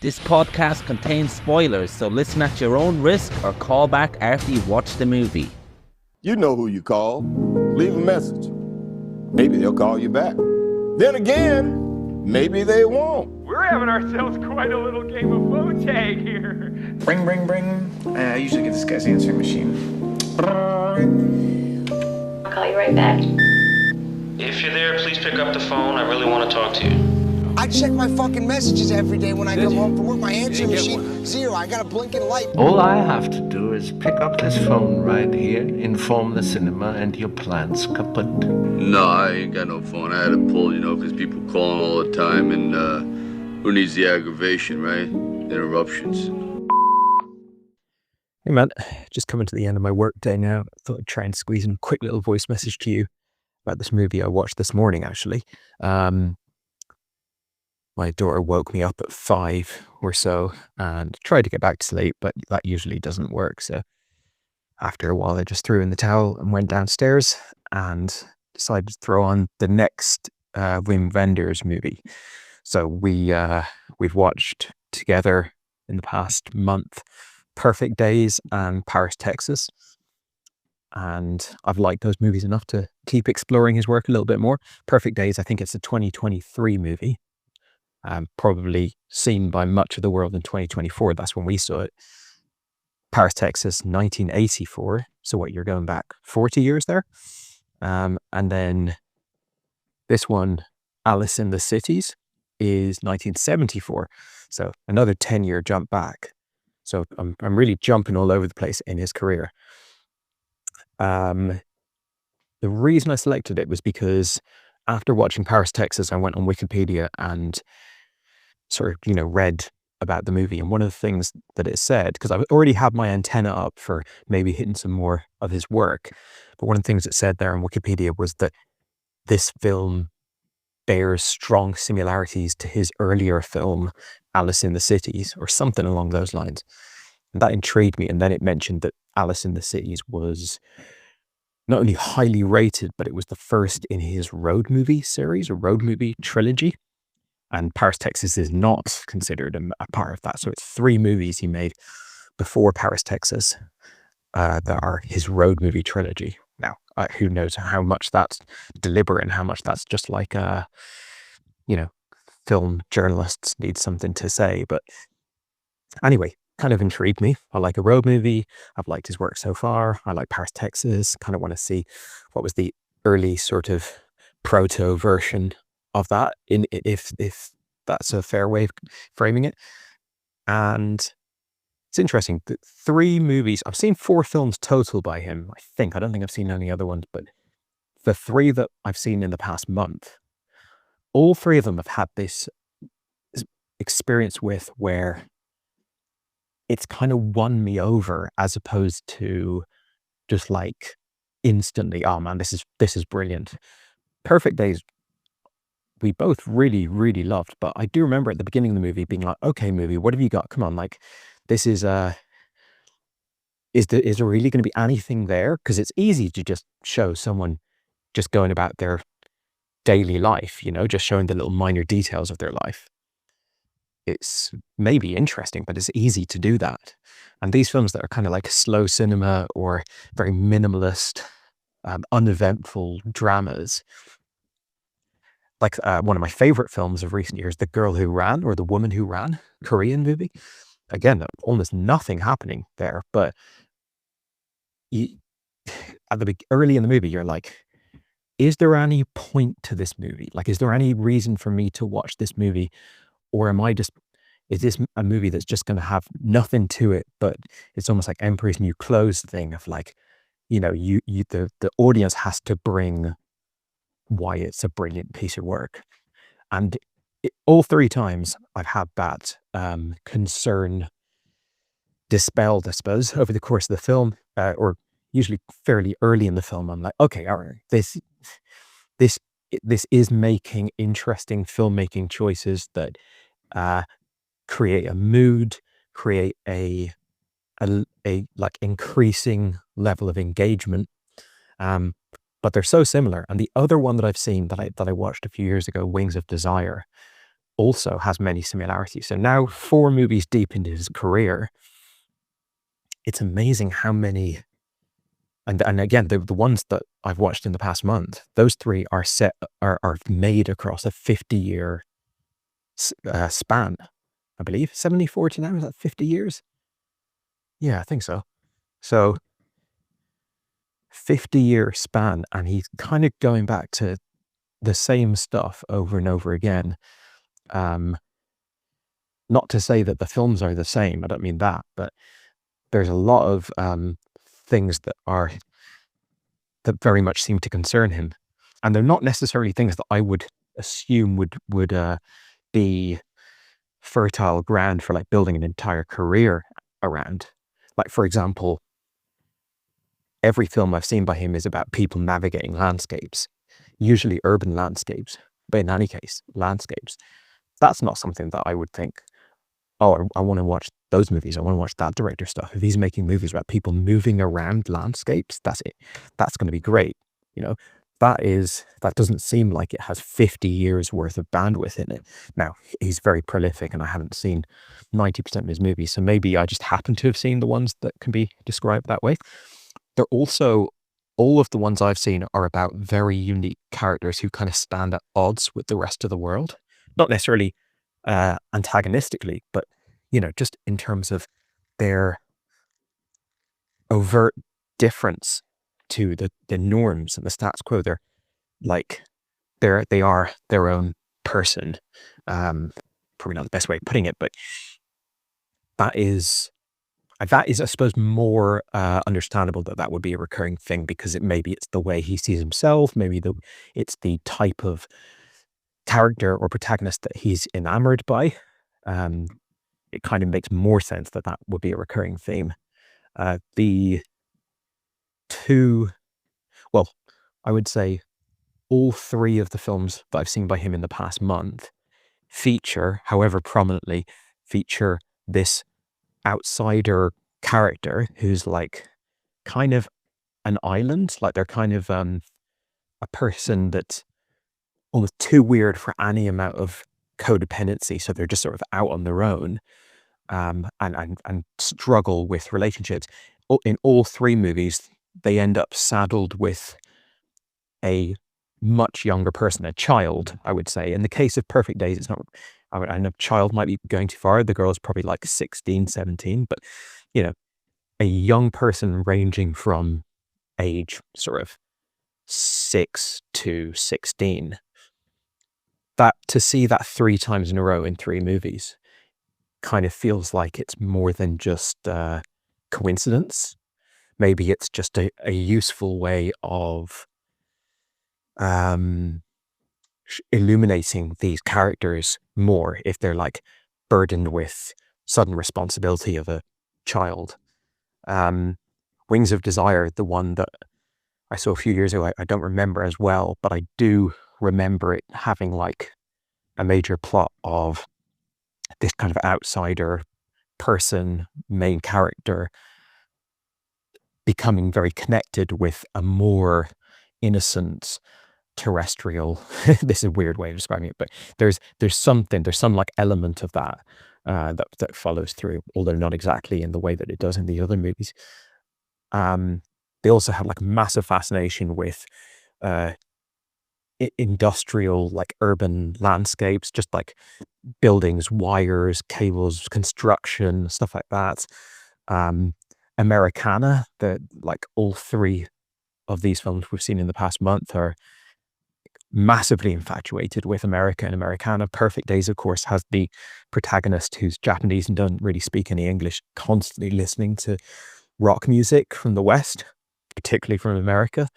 This podcast contains spoilers, so listen at your own risk or call back after you've watched the movie. You know who you call. Leave a message. Maybe they'll call you back. Then again, maybe they won't. We're having ourselves quite a little game of phone tag here. Ring, ring, ring. I usually get this guy's answering machine. I'll call you right back. If you're there, please pick up the phone. I really want to talk to you. I check my fucking messages every day when I come home from work. My answering machine, zero. I got a blinking light. All I have to do is pick up this phone right here, inform the cinema, and your plan's kaput. No, I ain't got no phone. I had to pull, because people calling all the time, and who needs the aggravation, right? Interruptions. Hey man, just coming to the end of my work day now. I thought I'd try and squeeze in a quick little voice message to you about this movie I watched this morning, actually. My daughter woke me up at 5 or so and tried to get back to sleep, but that usually doesn't work. So after a while, I just threw in the towel and went downstairs and decided to throw on the next Wim Wenders movie. So we've watched together in the past month Perfect Days and Paris, Texas. And I've liked those movies enough to keep exploring his work a little bit more. Perfect Days, I think it's a 2023 movie. Probably seen by much of the world in 2024. That's when we saw it. Paris, Texas, 1984. So what, you're going back 40 years there? And then this one, Alice in the Cities, is 1974. So another 10-year jump back. So I'm really jumping all over the place in his career. The reason I selected it was because after watching Paris, Texas, I went on Wikipedia and sort of, read about the movie. And one of the things that it said, because I've already had my antenna up for maybe hitting some more of his work, but one of the things it said there on Wikipedia was that this film bears strong similarities to his earlier film, Alice in the Cities, or something along those lines. And that intrigued me. And then it mentioned that Alice in the Cities was not only highly rated, but it was the first in his road movie series, or road movie trilogy. And Paris, Texas is not considered a part of that. So it's 3 movies he made before Paris, Texas that are his road movie trilogy. Now, who knows how much that's deliberate and how much that's just like, film journalists need something to say. But anyway, kind of intrigued me. I like a road movie. I've liked his work so far. I like Paris, Texas. Kind of want to see what was the early sort of proto version of that, if that's a fair way of framing it. And it's interesting that 3 movies, I've seen 4 films total by him, I think. I don't think I've seen any other ones, but the 3 that I've seen in the past month, all 3 of them have had this experience with where it's kind of won me over, as opposed to just like instantly, oh man, this is brilliant. Perfect Days, we both really, really loved, but I do remember at the beginning of the movie being like, okay, movie, what have you got? Come on, like, this is there really going to be anything there? Because it's easy to just show someone just going about their daily life, just showing the little minor details of their life. It's maybe interesting, but it's easy to do that. And these films that are kind of like slow cinema or very minimalist, uneventful dramas, like one of my favorite films of recent years, The Girl Who Ran, or The Woman Who Ran, Korean movie. Again, almost nothing happening there, but early in the movie, you're like, is there any point to this movie? Like, is there any reason for me to watch this movie? Or is this a movie that's just going to have nothing to it, but it's almost like Emperor's New Clothes thing of like, the audience has to bring why it's a brilliant piece of work. And all 3 times I've had that concern dispelled, I suppose, over the course of the film, or usually fairly early in the film. I'm like, okay, all right, this is making interesting filmmaking choices that create a mood, create a like increasing level of engagement. But they're so similar. And the other one that I've seen that I watched a few years ago, Wings of Desire, also has many similarities. So now 4 movies deep into his career, it's amazing how many, and again, the ones that I've watched in the past month, those 3 are made across a 50-year span, I believe. 74 to now, is that 50 years? Yeah, I think so. So 50-year span, and he's kind of going back to the same stuff over and over again. Not to say that the films are the same, I don't mean that, but there's a lot of things that very much seem to concern him, and they're not necessarily things that I would assume would be fertile ground for like building an entire career around. Like, for example, every film I've seen by him is about people navigating landscapes, usually urban landscapes, but in any case, landscapes. That's not something that I would think, oh, I want to watch those movies. I want to watch that director stuff. If he's making movies about people moving around landscapes, that's it. That's going to be great. You know, that doesn't seem like it has 50 years worth of bandwidth in it. Now, he's very prolific, and I haven't seen 90% of his movies, so maybe I just happen to have seen the ones that can be described that way. They're also, all of the ones I've seen are about very unique characters who kind of stand at odds with the rest of the world. Not necessarily antagonistically, but, you know, just in terms of their overt difference to the norms and the status quo. They're like, they are their own person. Probably not the best way of putting it, but that is, I suppose, more understandable that would be a recurring thing, because maybe it's the way he sees himself, maybe it's the type of character or protagonist that he's enamored by. It kind of makes more sense that would be a recurring theme. The 2, well, I would say all 3 of the films that I've seen by him in the past month feature, however prominently, feature this outsider character who's like kind of an island. Like, they're kind of a person that's almost too weird for any amount of codependency, so they're just sort of out on their own, and struggle with relationships. In all 3 movies, they end up saddled with a much younger person, a child, I would say. In the case of Perfect Days, it's not, I know child might be going too far. The girl's probably like 16, 17, but, you know, a young person ranging from age sort of 6 to 16. That, to see that 3 times in a row in 3 movies kind of feels like it's more than just coincidence. Maybe it's just a useful way of illuminating these characters more if they're like burdened with sudden responsibility of a child. Wings of Desire, the one that I saw a few years ago, I don't remember as well, but I do remember it having like a major plot of this kind of outsider person, main character, becoming very connected with a more innocent terrestrial, this is a weird way of describing it, but there's some like element of that that follows through, although not exactly in the way that it does in the other movies. They also have like massive fascination with industrial, like urban landscapes, just like buildings, wires, cables, construction, stuff like that. Americana, like all 3 of these films we've seen in the past month are massively infatuated with America and Americana. Perfect Days, of course, has the protagonist who's Japanese and doesn't really speak any English, constantly listening to rock music from the West, particularly from America.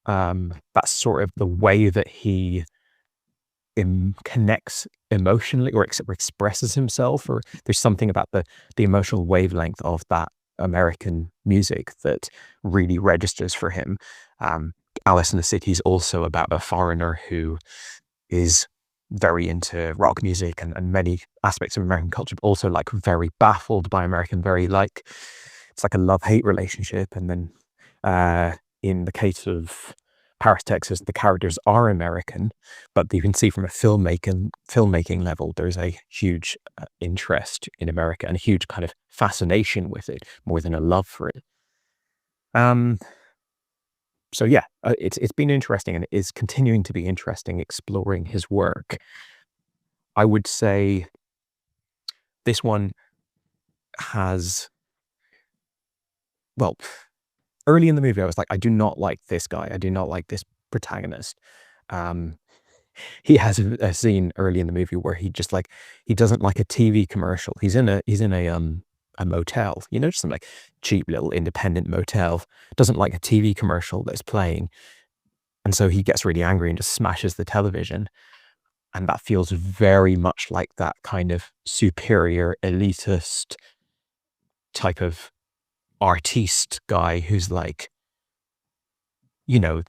That's sort of the way that he connects emotionally or expresses himself, or there's something about the emotional wavelength of that American music that really registers for him. Alice in the City is also about a foreigner who is very into rock music and many aspects of American culture, but also like very baffled by American, very like, it's like a love-hate relationship. And then in the case of Paris, Texas, the characters are American, but you can see from a filmmaking level, there's a huge interest in America and a huge kind of fascination with it, more than a love for it. So yeah, it's been interesting, and it is continuing to be interesting exploring his work. I would say this one has, well, early in the movie, I was like, I do not like this guy. I do not like this protagonist. He has a scene early in the movie where he doesn't like a TV commercial. He's in a motel, just some like cheap little independent motel. Doesn't like a TV commercial that's playing, and so he gets really angry and just smashes the television. And that feels very much like that kind of superior elitist type of artiste guy who's like,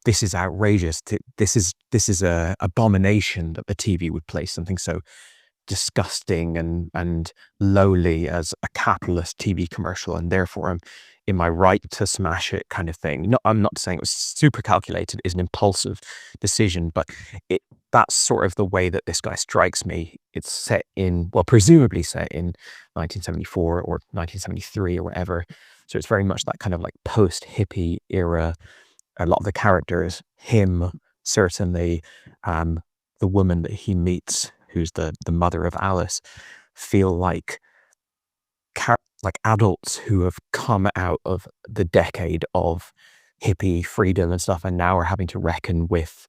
this is outrageous. This is a abomination that the TV would play something so disgusting and lowly as a capitalist TV commercial, and therefore I'm in my right to smash it, kind of thing. No, I'm not saying it was super calculated. It's an impulsive decision, but that's sort of the way that this guy strikes me. It's presumably set in 1974 or 1973 or whatever. So it's very much that kind of like post-hippie era. A lot of the characters, him certainly, the woman that he meets, who's the mother of Alice, feel like adults who have come out of the decade of hippie freedom and stuff, and now are having to reckon with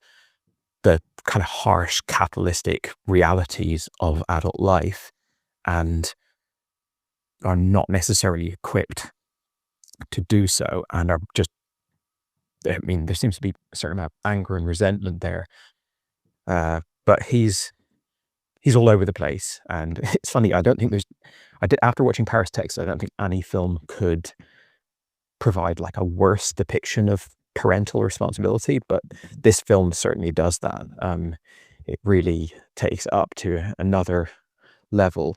the kind of harsh capitalistic realities of adult life, and are not necessarily equipped to do so, and are just, I mean, there seems to be a certain amount of anger and resentment there. But he's all over the place. And it's funny, after watching Paris, Texas, I don't think any film could provide like a worse depiction of parental responsibility, but this film certainly does that. It really takes it up to another level,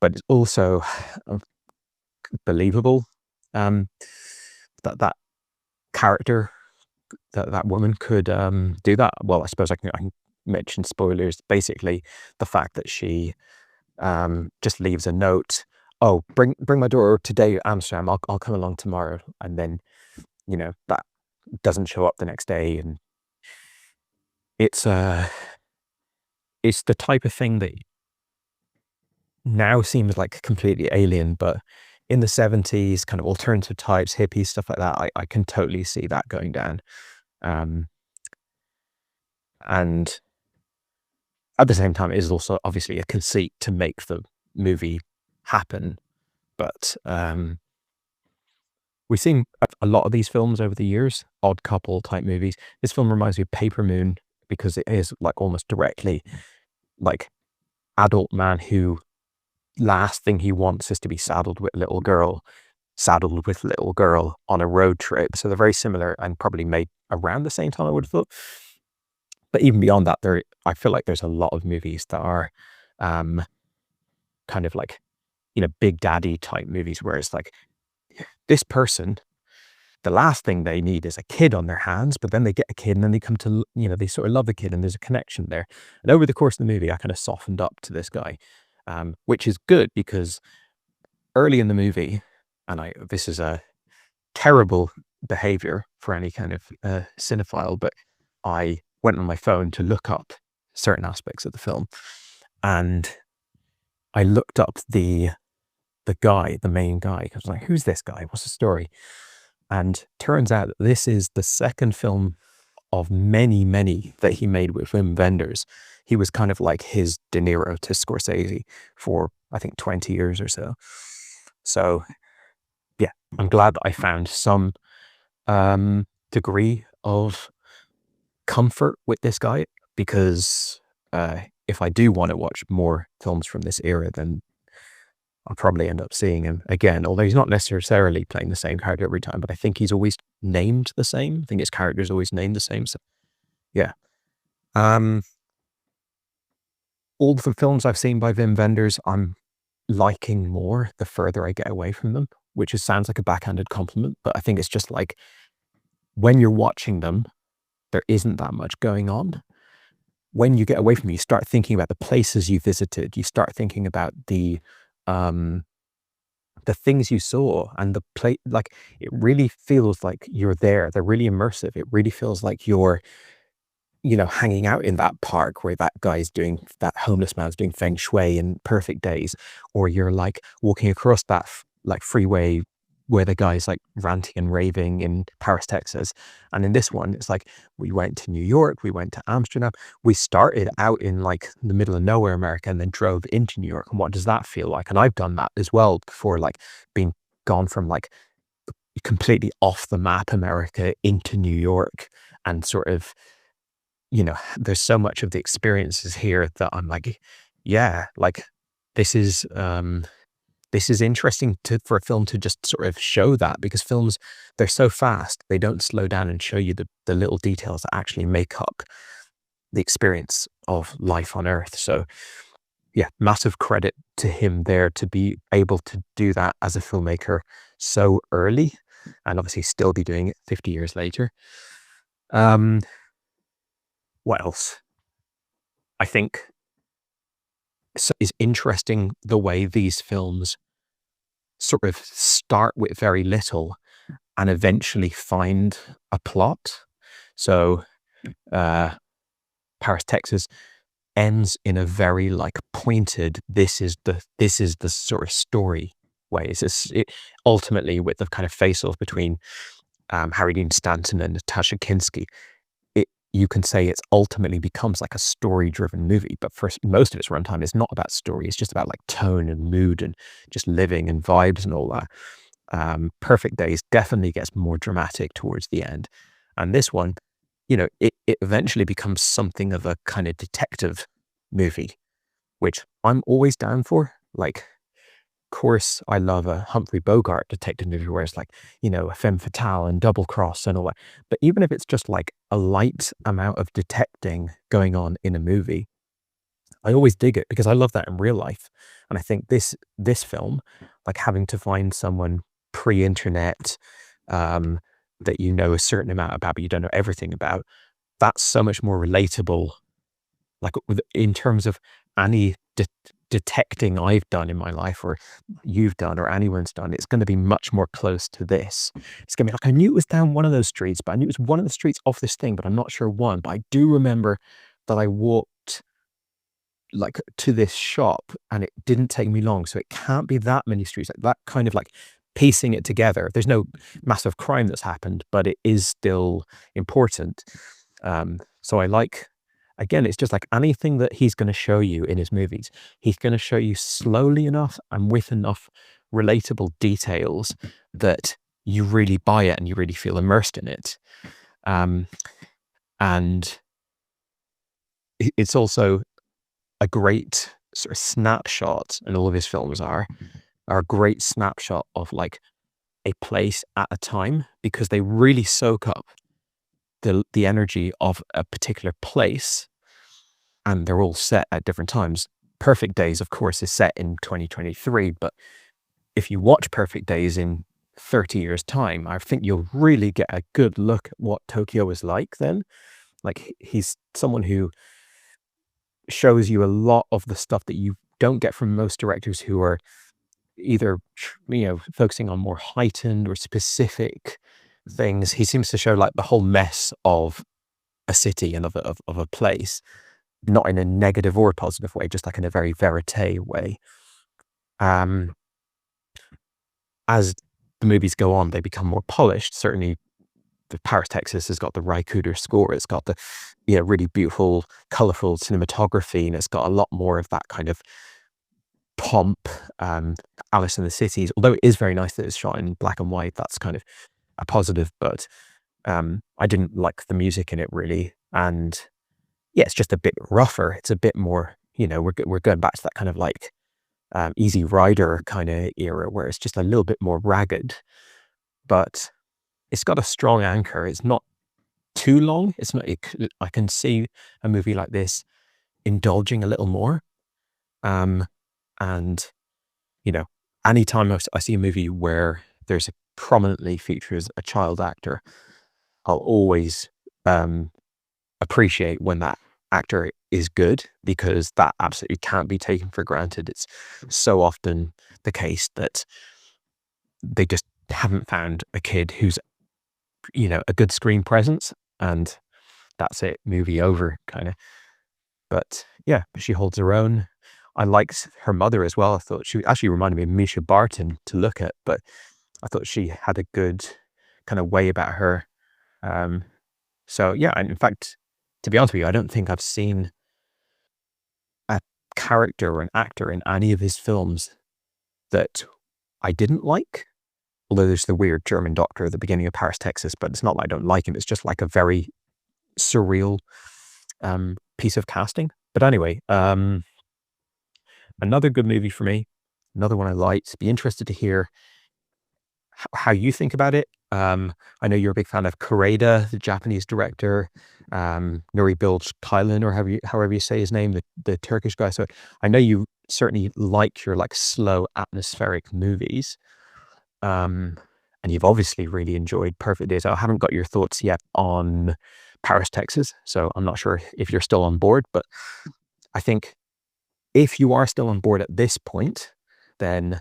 but it's also believable. That character, that woman could do that. Well, I suppose I can mention spoilers. Basically, the fact that she just leaves a note. Oh, bring my daughter today to Amsterdam. I'll come along tomorrow, and then that doesn't show up the next day, and it's the type of thing that now seems like completely alien, but in the 70s, kind of alternative types, hippies, stuff like that, I can totally see that going down. And at the same time, it is also obviously a conceit to make the movie happen. But we've seen a lot of these films over the years, odd couple type movies. This film reminds me of Paper Moon because it is like almost directly like adult man who last thing he wants is to be saddled with little girl on a road trip. So they're very similar and probably made around the same time, I would have thought. But even beyond that, I feel like there's a lot of movies that are kind of like, Big Daddy type movies where it's like this person, the last thing they need is a kid on their hands, but then they get a kid and then they come to, they sort of love the kid and there's a connection there. And over the course of the movie, I kind of softened up to this guy. Which is good because early in the movie, and this is a terrible behavior for any kind of cinephile, but I went on my phone to look up certain aspects of the film, and I looked up the main guy. I was like, who's this guy? What's the story? And turns out that this is the second film of many that he made with Wim Wenders. He was kind of like his De Niro to Scorsese for, I think, 20 years or so. So, yeah, I'm glad that I found some degree of comfort with this guy, because if I do want to watch more films from this era, then I'll probably end up seeing him again, although he's not necessarily playing the same character every time, but I think he's always named the same. I think his character's always named the same. So, yeah. All the films I've seen by Wim Wenders, I'm liking more the further I get away from them, which sounds like a backhanded compliment, but I think it's just like when you're watching them, there isn't that much going on. When you get away from it, you start thinking about the places you visited. You start thinking about the things you saw and the place. Like, it really feels like you're there. They're really immersive. It really feels like you're, hanging out in that park where that homeless man's doing feng shui in Perfect Days, or you're like walking across that like freeway where the guy's like ranting and raving in Paris, Texas. And in this one, it's like, we went to New York, we went to Amsterdam. We started out in like the middle of nowhere, America, and then drove into New York. And what does that feel like? And I've done that as well before, like being gone from like completely off the map America into New York, and sort of, there's so much of the experiences here that I'm like, yeah, like this is interesting for a film to just sort of show that, because films, they're so fast, they don't slow down and show you the little details that actually make up the experience of life on Earth. So yeah, massive credit to him there to be able to do that as a filmmaker so early, and obviously still be doing it 50 years later. What else? I think is interesting the way these films sort of start with very little and eventually find a plot. So Paris, Texas ends in a very like pointed, this is the sort of story way. It ultimately, with the kind of face-off between Harry Dean Stanton and Natasha Kinski, you can say it's ultimately becomes like a story-driven movie, but for most of its runtime, it's not about story. It's just about like tone and mood and just living and vibes and all that. Perfect Days definitely gets more dramatic towards the end. And this one, it eventually becomes something of a kind of detective movie, which I'm always down for. Like, of course, I love a Humphrey Bogart detective movie where it's like, a femme fatale and double cross and all that. But even if it's just like a light amount of detecting going on in a movie, I always dig it because I love that in real life. And I think this film, like having to find someone pre-internet that you know a certain amount about, but you don't know everything about, that's so much more relatable. Like in terms of any detecting I've done in my life, or you've done, or anyone's done, it's going to be much more close to this. It's going to be like, I knew it was down one of those streets, but I knew it was one of the streets off this thing, but I'm not sure one. But I do remember that I walked like to this shop and it didn't take me long. So it can't be that many streets. Like that kind of like piecing it together. There's no massive crime that's happened, but it is still important. So I like, again, it's just like anything that he's going to show you in his movies, he's going to show you slowly enough and with enough relatable details that you really buy it and you really feel immersed in it. And it's also a great sort of snapshot, and all of his films are a great snapshot of like a place at a time, because they really soak up the energy of a particular place, and they're all set at different times. Perfect Days, of course, is set in 2023, but if you watch Perfect Days in 30 years' time, I think you'll really get a good look at what Tokyo was like then. Like, he's someone who shows you a lot of the stuff that you don't get from most directors who are either, focusing on more heightened or specific things. He seems to show like the whole mess of a city and of a place, not in a negative or positive way, just like in a very verite way. As the movies go on, they become more polished. Certainly, the Paris, Texas has got the Ry Cooder score. It's got the really beautiful, colorful cinematography, and it's got a lot more of that kind of pomp. Alice in the Cities, although it is very nice that it's shot in black and white, that's kind of a positive, but I didn't like the music in it really. And yeah, it's just a bit rougher. It's a bit more, we're going back to that kind of like Easy Rider kind of era where it's just a little bit more ragged, but it's got a strong anchor. It's not too long. It's not, I can see a movie like this indulging a little more. And, anytime I see a movie where there's prominently features a child actor, I'll always appreciate when that actor is good, because that absolutely can't be taken for granted. It's so often the case that they just haven't found a kid who's, a good screen presence, and that's it, movie over, kind of. But yeah, she holds her own. I liked her mother as well. I thought she actually reminded me of Misha Barton to look at, but I thought she had a good kind of way about her. So yeah, and in fact, to be honest with you, I don't think I've seen a character or an actor in any of his films that I didn't like. Although there's the weird German doctor at the beginning of Paris, Texas, but it's not like I don't like him. It's just like a very surreal piece of casting. But anyway, another good movie for me, another one I liked. Be interested to hear how you think about it. I know you're a big fan of Koreeda, the Japanese director, Nuri Bilge Ceylan, or however you say his name, the Turkish guy. So I know you certainly like your like slow atmospheric movies. And you've obviously really enjoyed Perfect Days. I haven't got your thoughts yet on Paris, Texas, so I'm not sure if you're still on board, but I think if you are still on board at this point, then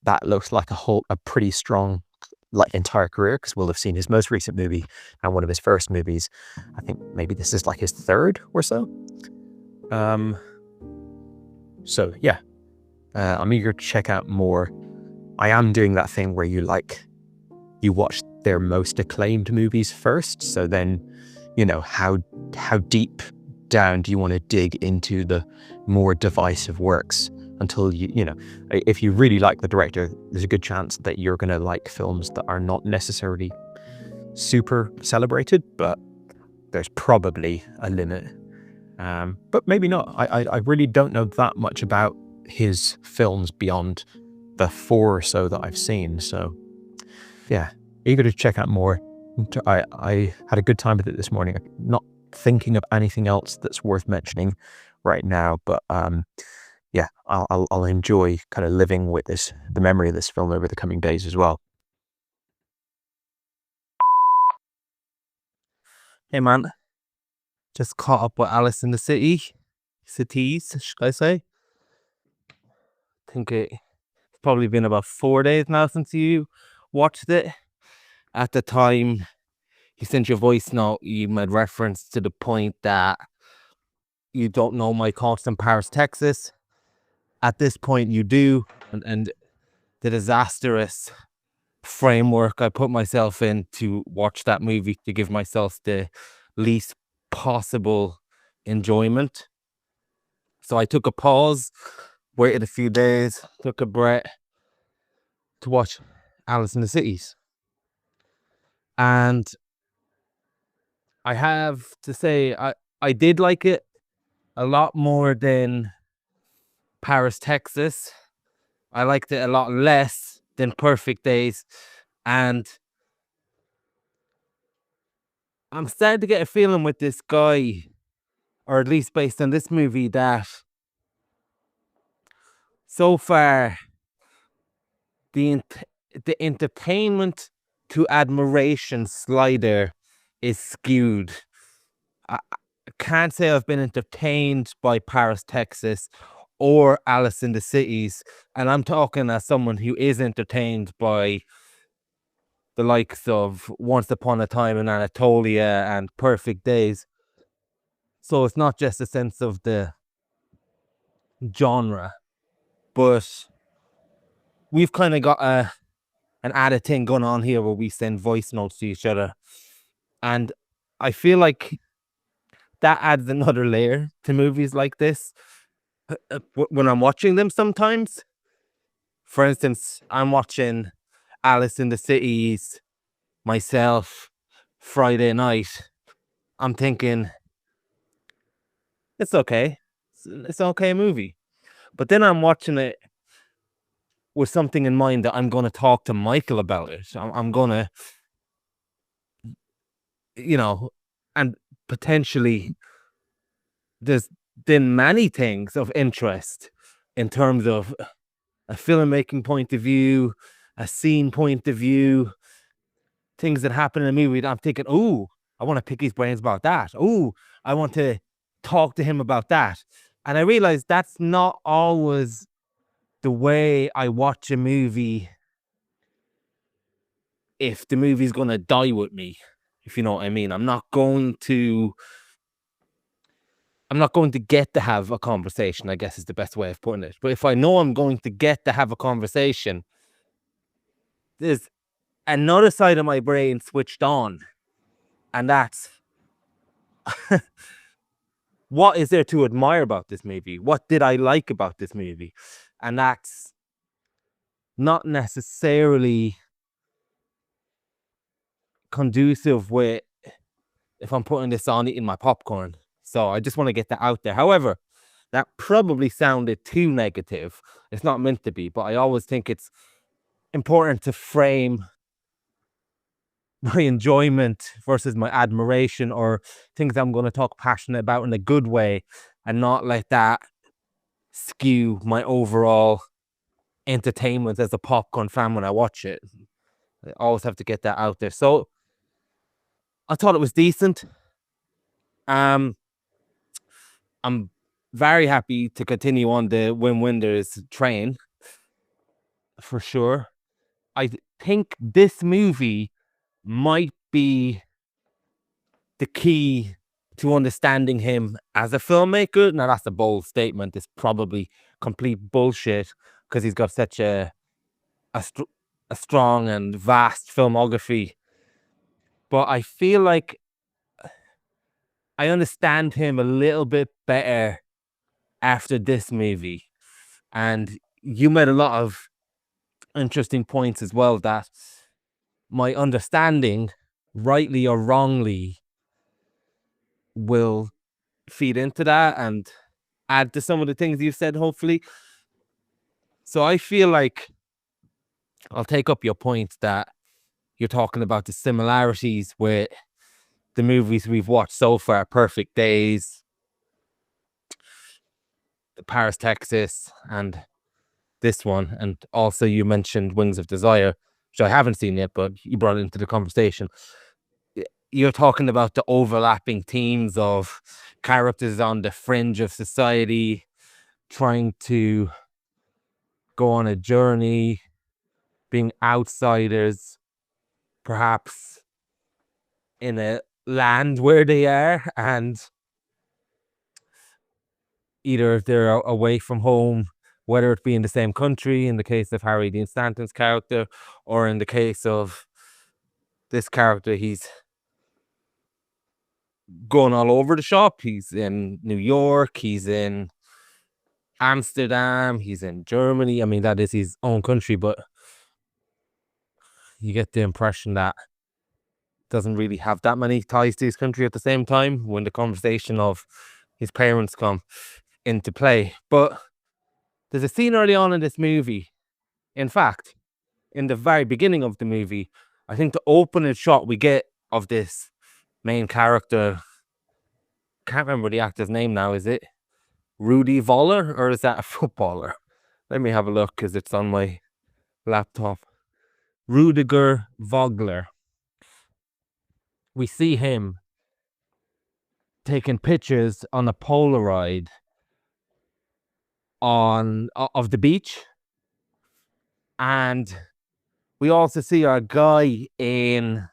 that looks like a pretty strong like entire career, because we'll have seen his most recent movie and one of his first movies. I think maybe this is like his third or so. So yeah, I'm eager to check out more. I am doing that thing where you watch their most acclaimed movies first. So then, how deep down do you want to dig into the more divisive works until if you really like the director, there's a good chance that you're going to like films that are not necessarily super celebrated, but there's probably a limit. But maybe not. I really don't know that much about his films beyond the 4 or so that I've seen. So yeah, eager to check out more. I had a good time with it this morning. I'm not thinking of anything else that's worth mentioning right now, but yeah, I'll enjoy kind of living with the memory of this film over the coming days as well. Hey man, just caught up with Alice in the Cities, should I say? I think it's probably been about 4 days now since you watched it. At the time you sent your voice note, you made reference to the point that you don't know my thoughts on Paris, Texas. At this point you do, and the disastrous framework I put myself in to watch that movie to give myself the least possible enjoyment. So I took a pause, waited a few days, took a breath to watch Alice in the Cities. And I have to say, I did like it a lot more than Paris, Texas. I liked it a lot less than Perfect Days. And I'm starting to get a feeling with this guy, or at least based on this movie, that so far the entertainment to admiration slider is skewed. I can't say I've been entertained by Paris, Texas or Alice in the Cities, and I'm talking as someone who is entertained by the likes of Once Upon a Time in Anatolia and Perfect Days. So it's not just a sense of the genre, but we've kind of got an added thing going on here where we send voice notes to each other, and I feel like that adds another layer to movies like this when I'm watching them sometimes. For instance, I'm watching Alice in the Cities myself Friday night. I'm thinking, it's okay. It's an okay movie. But then I'm watching it with something in mind that I'm going to talk to Michael about it. I'm going to, and potentially there's been many things of interest in terms of a filmmaking point of view, a scene point of view, things that happen in a movie that I'm thinking, ooh, I want to pick his brains about that. Oh, I want to talk to him about that. And I realized that's not always the way I watch a movie if the movie's going to die with me, if you know what I mean. I'm not going to get to have a conversation, I guess is the best way of putting it. But if I know I'm going to get to have a conversation, there's another side of my brain switched on. And that's what is there to admire about this movie? What did I like about this movie? And that's not necessarily conducive with if I'm putting this on eating my popcorn. So I just want to get that out there. However, that probably sounded too negative. It's not meant to be, but I always think it's important to frame my enjoyment versus my admiration or things I'm going to talk passionate about in a good way and not let that skew my overall entertainment as a popcorn fan when I watch it. I always have to get that out there. So I thought it was decent. I'm very happy to continue on the Wim Wenders train for sure. I think this movie might be the key to understanding him as a filmmaker. Now, that's a bold statement. It's probably complete bullshit because he's got such a strong and vast filmography. But I feel like I understand him a little bit better after this movie. And you made a lot of interesting points as well that my understanding, rightly or wrongly, will feed into that and add to some of the things you've said, hopefully. So I feel like I'll take up your point that you're talking about the similarities with the movies we've watched so far, Perfect Days, Paris, Texas, and this one. And also you mentioned Wings of Desire, which I haven't seen yet, but you brought it into the conversation. You're talking about the overlapping themes of characters on the fringe of society, trying to go on a journey, being outsiders, perhaps in a land where they are, and either they're away from home, whether it be in the same country, in the case of Harry Dean Stanton's character, or in the case of this character, he's going all over the shop. He's in New York, he's in Amsterdam, he's in Germany. I mean, that is his own country, but you get the impression that doesn't really have that many ties to his country at the same time when the conversation of his parents come into play. But there's a scene early on in this movie. In fact, in the very beginning of the movie, I think the opening shot we get of this main character, can't remember the actor's name now, is it Rudi Völler or is that a footballer? Let me have a look because it's on my laptop. Rudiger Vogler. We see him taking pictures on a Polaroid of the beach, and we also see our guy in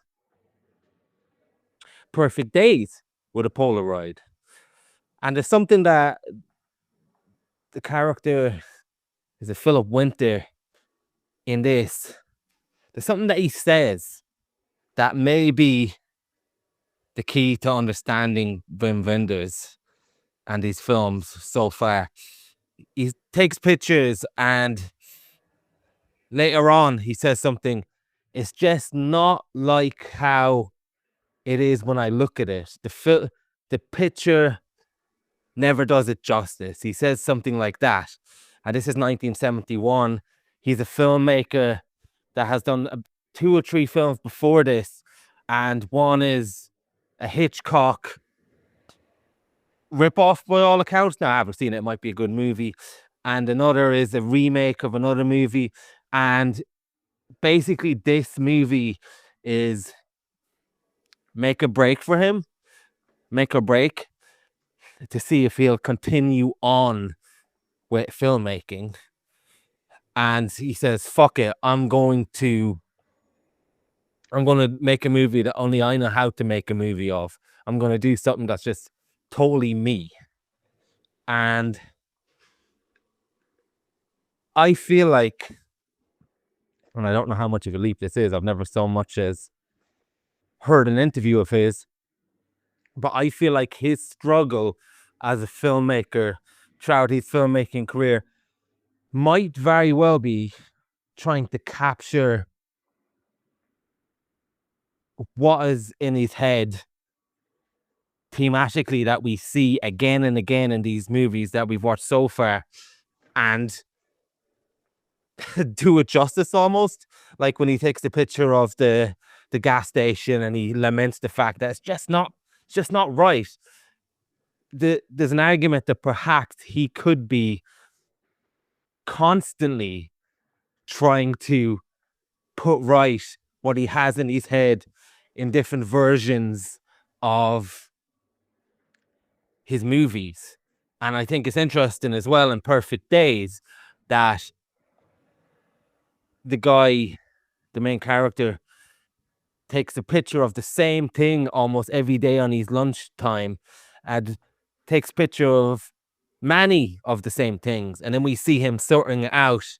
Perfect Days with a Polaroid. And there's something that the character is a Philip Winter in this. There's something that he says that may be the key to understanding Wim Wenders and his films so far. He takes pictures and later on he says something, it's just not like how it is when I look at it. The picture never does it justice. He says something like that. And this is 1971. He's a filmmaker that has done 2 or 3 films before this. And one is a Hitchcock rip-off by all accounts. Now, I haven't seen it. It might be a good movie. And another is a remake of another movie. And basically, this movie is make or break for him, make or break, to see if he'll continue on with filmmaking. And he says, fuck it, I'm going to make a movie that only I know how to make a movie of. I'm going to do something that's just totally me. And I feel like, and I don't know how much of a leap this is, I've never so much as heard an interview of his, but I feel like his struggle as a filmmaker throughout his filmmaking career might very well be trying to capture what is in his head thematically that we see again and again in these movies that we've watched so far, and do it justice almost. Like when he takes the picture of the gas station and he laments the fact that it's just not right. There's an argument that perhaps he could be constantly trying to put right what he has in his head in different versions of his movies. And I think it's interesting as well in Perfect Days that the guy, the main character, takes a picture of the same thing almost every day on his lunchtime, and takes a picture of many of the same things. And then we see him sorting it out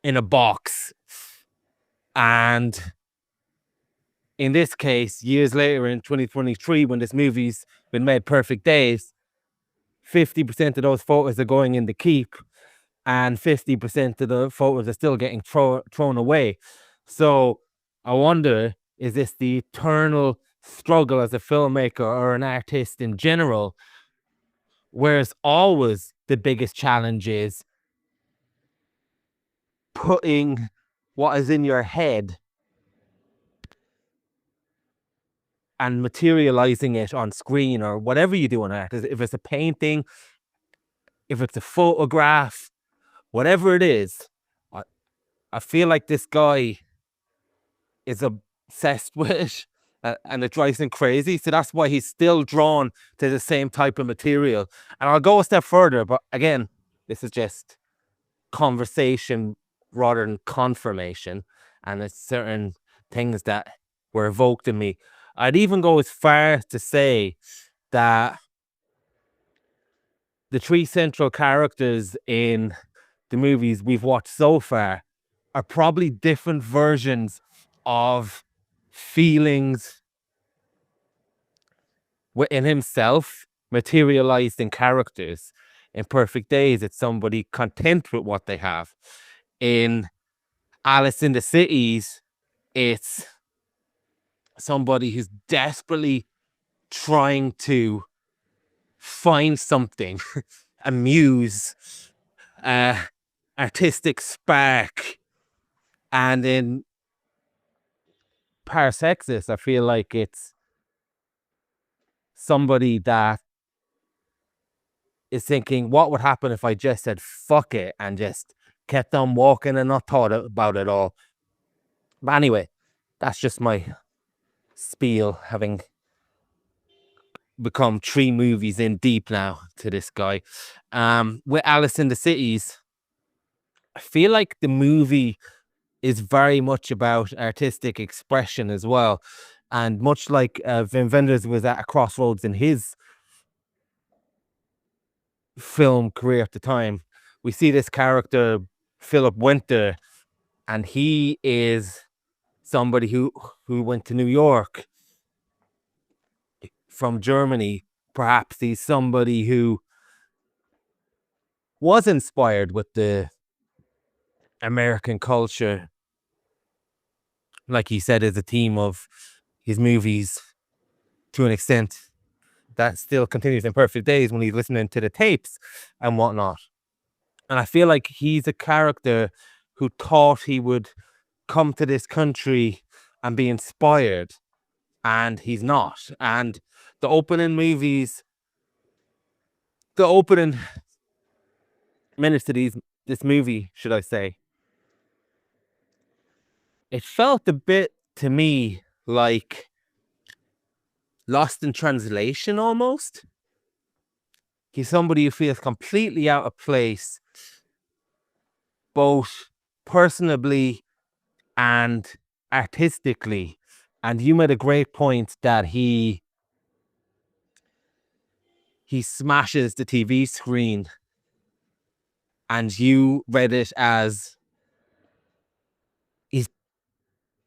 in a box. And in this case, years later in 2023, when this movie's been made, Perfect Days, 50% of those photos are going in the keep, and 50% of the photos are still getting thrown away. So I wonder, is this the eternal struggle as a filmmaker or an artist in general, whereas always the biggest challenge is putting what is in your head and materializing it on screen, or whatever you do on art. If it's a painting, if it's a photograph, whatever it is, I feel like this guy is obsessed with it, and it drives him crazy. So that's why he's still drawn to the same type of material. And I'll go a step further, but again, this is just conversation rather than confirmation. And it's certain things that were evoked in me. I'd even go as far to say that the three central characters in the movies we've watched so far are probably different versions of feelings within himself materialized in characters. In Perfect Days, it's somebody content with what they have. In Alice in the Cities, it's somebody who's desperately trying to find something, a muse, artistic spark. And in Parsexus, I feel like it's somebody that is thinking, what would happen if I just said fuck it and just kept on walking and not thought about it all. But anyway, that's just my spiel, having become 3 movies in deep now to this guy. With Alice in the Cities, I feel like the movie is very much about artistic expression as well. And much like Wim Wenders was at a crossroads in his film career at the time, we see this character, Philip Winter, and he is somebody who went to New York from Germany. Perhaps he's somebody who was inspired with the American culture, like he said, is a theme of his movies to an extent that still continues in Perfect Days when he's listening to the tapes and whatnot. And I feel like he's a character who thought he would come to this country and be inspired, and he's not. And the opening minutes to this movie, should I say, it felt a bit to me like lost in translation almost. He's somebody who feels completely out of place, both personably and artistically. And you made a great point that he smashes the TV screen, and you read it as he's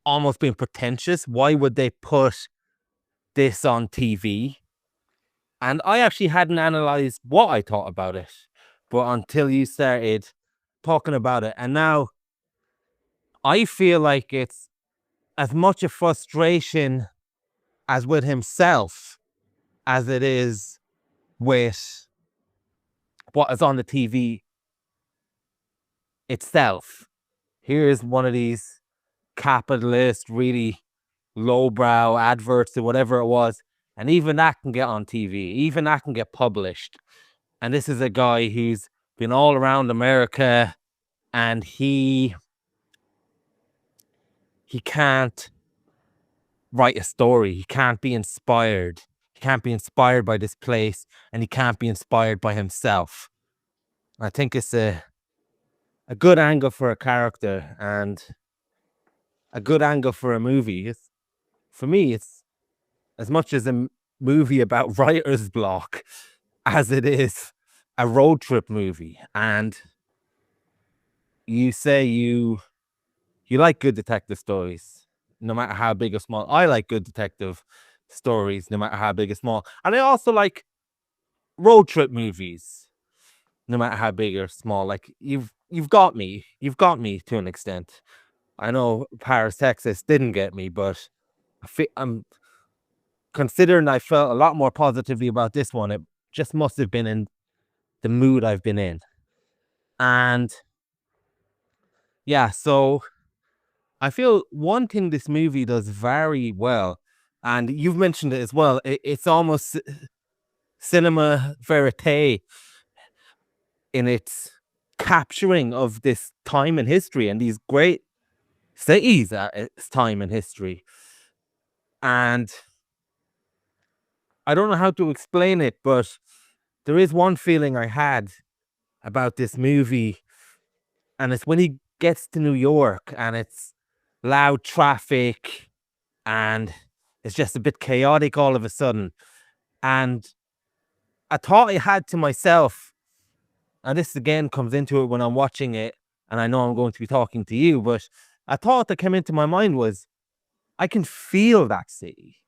almost being pretentious. Why would they put this on TV? And I actually hadn't analyzed what I thought about it, but until you started talking about it. And now I feel like it's as much a frustration as with himself as it is with what is on the TV itself. Here's one of these capitalist, really lowbrow adverts or whatever it was. And even that can get on TV. Even that can get published. And this is a guy who's been all around America, and he can't write a story. He can't be inspired. He can't be inspired by this place, and he can't be inspired by himself. I think it's a good angle for a character and a good angle for a movie. For me, it's as much as a movie about writer's block as it is a road trip movie. And you say you like good detective stories, no matter how big or small. I like good detective stories, no matter how big or small. And I also like road trip movies, no matter how big or small. Like you've got me. You've got me to an extent. I know Paris, Texas didn't get me, but I'm considering I felt a lot more positively about this one. It just must have been in the mood I've been in. And yeah, so I feel one thing this movie does very well, and you've mentioned it as well, it's almost cinema verite in its capturing of this time in history and these great cities at its time in history. And I don't know how to explain it, but there is one feeling I had about this movie, and it's when he gets to New York and it's loud traffic and it's just a bit chaotic all of a sudden. And I thought I had to myself, and this again comes into it when I'm watching it, and I know I'm going to be talking to you, but a thought that came into my mind was, I can feel that city.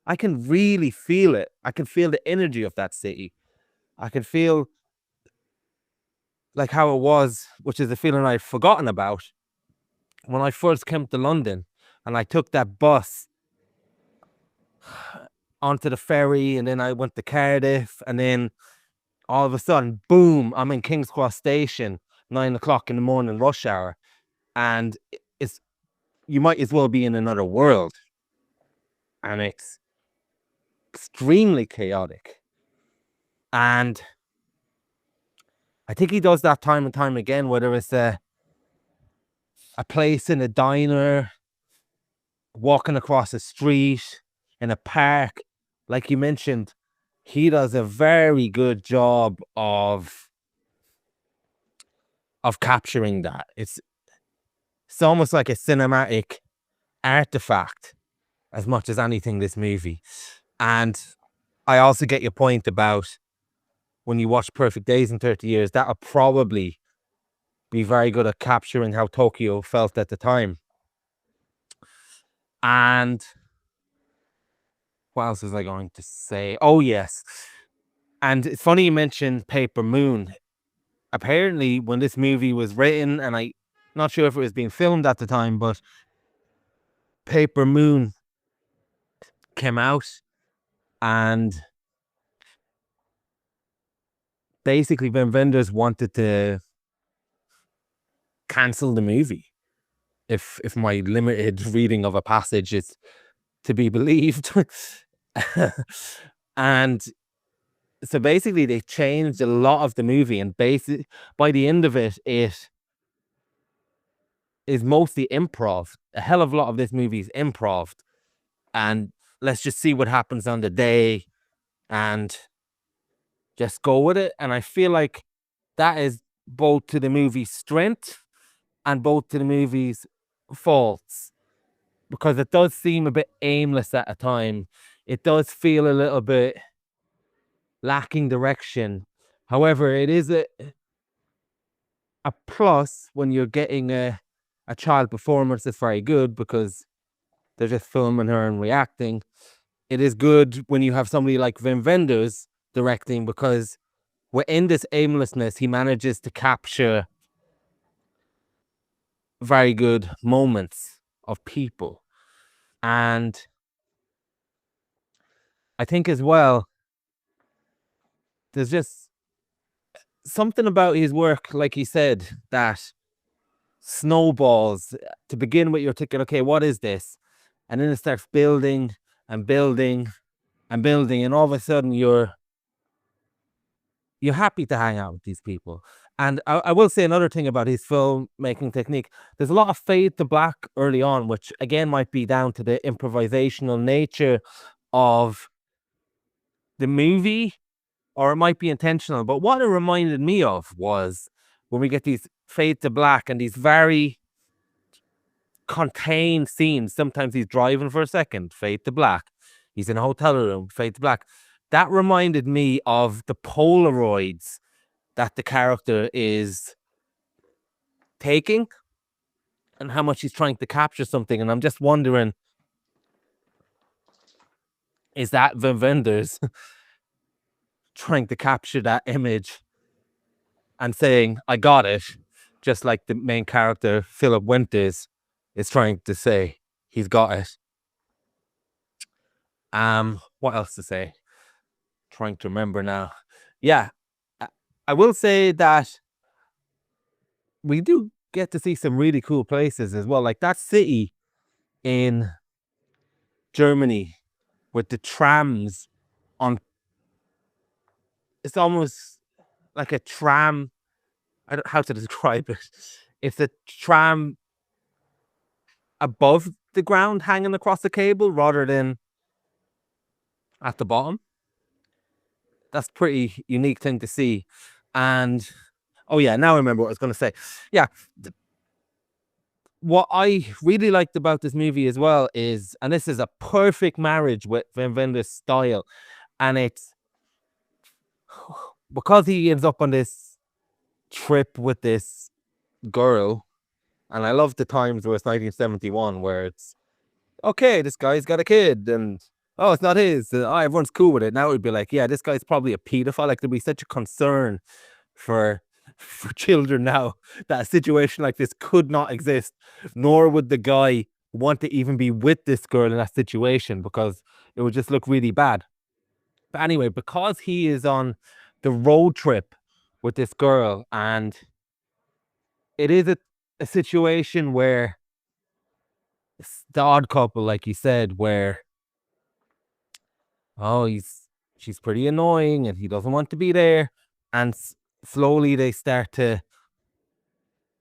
I can really feel it. I can feel the energy of that city. I can feel like how it was, which is a feeling I'd forgotten about when I first came to London, and I took that bus onto the ferry, and then I went to Cardiff, and then all of a sudden, boom, I'm in King's Cross Station, 9 o'clock in the morning, rush hour. And you might as well be in another world. And it's extremely chaotic. And I think he does that time and time again, whether it's a place in a diner, walking across a street, in a park. Like you mentioned, he does a very good job of capturing that. It's almost like a cinematic artifact as much as anything, this movie. And I also get your point about when you watch Perfect Days in 30 Years, that'll probably be very good at capturing how Tokyo felt at the time. And what else was I going to say? Oh, yes. And it's funny you mentioned Paper Moon. Apparently, when this movie was written, and I'm not sure if it was being filmed at the time, but Paper Moon came out, and basically Wim Wenders wanted to cancel the movie, if my limited reading of a passage is to be believed. And so basically they changed a lot of the movie, and basically by the end of it, it is mostly improv. A hell of a lot of this movie is improv, and let's just see what happens on the day and just go with it. And I feel like that is both to the movie's strength and both to the movie's faults, because it does seem a bit aimless at a time. It does feel a little bit lacking direction. However, it is a plus when you're getting a child performance that's very good, because they're just filming her and reacting. It is good when you have somebody like Wim Wenders directing, because within this aimlessness, he manages to capture very good moments of people. And I think as well, there's just something about his work, like he said, that snowballs. To begin with, you're thinking, okay, what is this? And then it starts building and building and building, and all of a sudden you're happy to hang out with these people. And I will say another thing about his filmmaking technique. There's a lot of fade to black early on, which again might be down to the improvisational nature of the movie, or it might be intentional. But what it reminded me of was when we get these fade to black and these very contained scenes. Sometimes he's driving for a second, fade to black. He's in a hotel room, fade to black. That reminded me of the Polaroids that the character is taking and how much he's trying to capture something. And I'm just wondering, is that Wim Wenders trying to capture that image and saying, I got it, just like the main character, Philip Winters, is trying to say he's got it. What else to say? Trying to remember now. Yeah, I will say that we do get to see some really cool places as well. Like that city in Germany with the trams on. It's almost like a tram. I don't know how to describe it. It's a tram above the ground hanging across the cable rather than at the bottom. That's a pretty unique thing to see. And oh yeah, now I remember what I was going to say. Yeah, what I really liked about this movie as well is, and this is a perfect marriage with Wim Wenders' style, and it's because he ends up on this trip with this girl, and I love the times where it's 1971 where it's okay, this guy's got a kid, and oh, it's not his. Oh, everyone's cool with it. Now it would be like, yeah, this guy's probably a pedophile. Like there'd be such a concern for children now that a situation like this could not exist, nor would the guy want to even be with this girl in that situation, because it would just look really bad. But anyway, because he is on the road trip with this girl, and it is a situation where it's the odd couple, like you said, where she's pretty annoying and he doesn't want to be there, and slowly they start to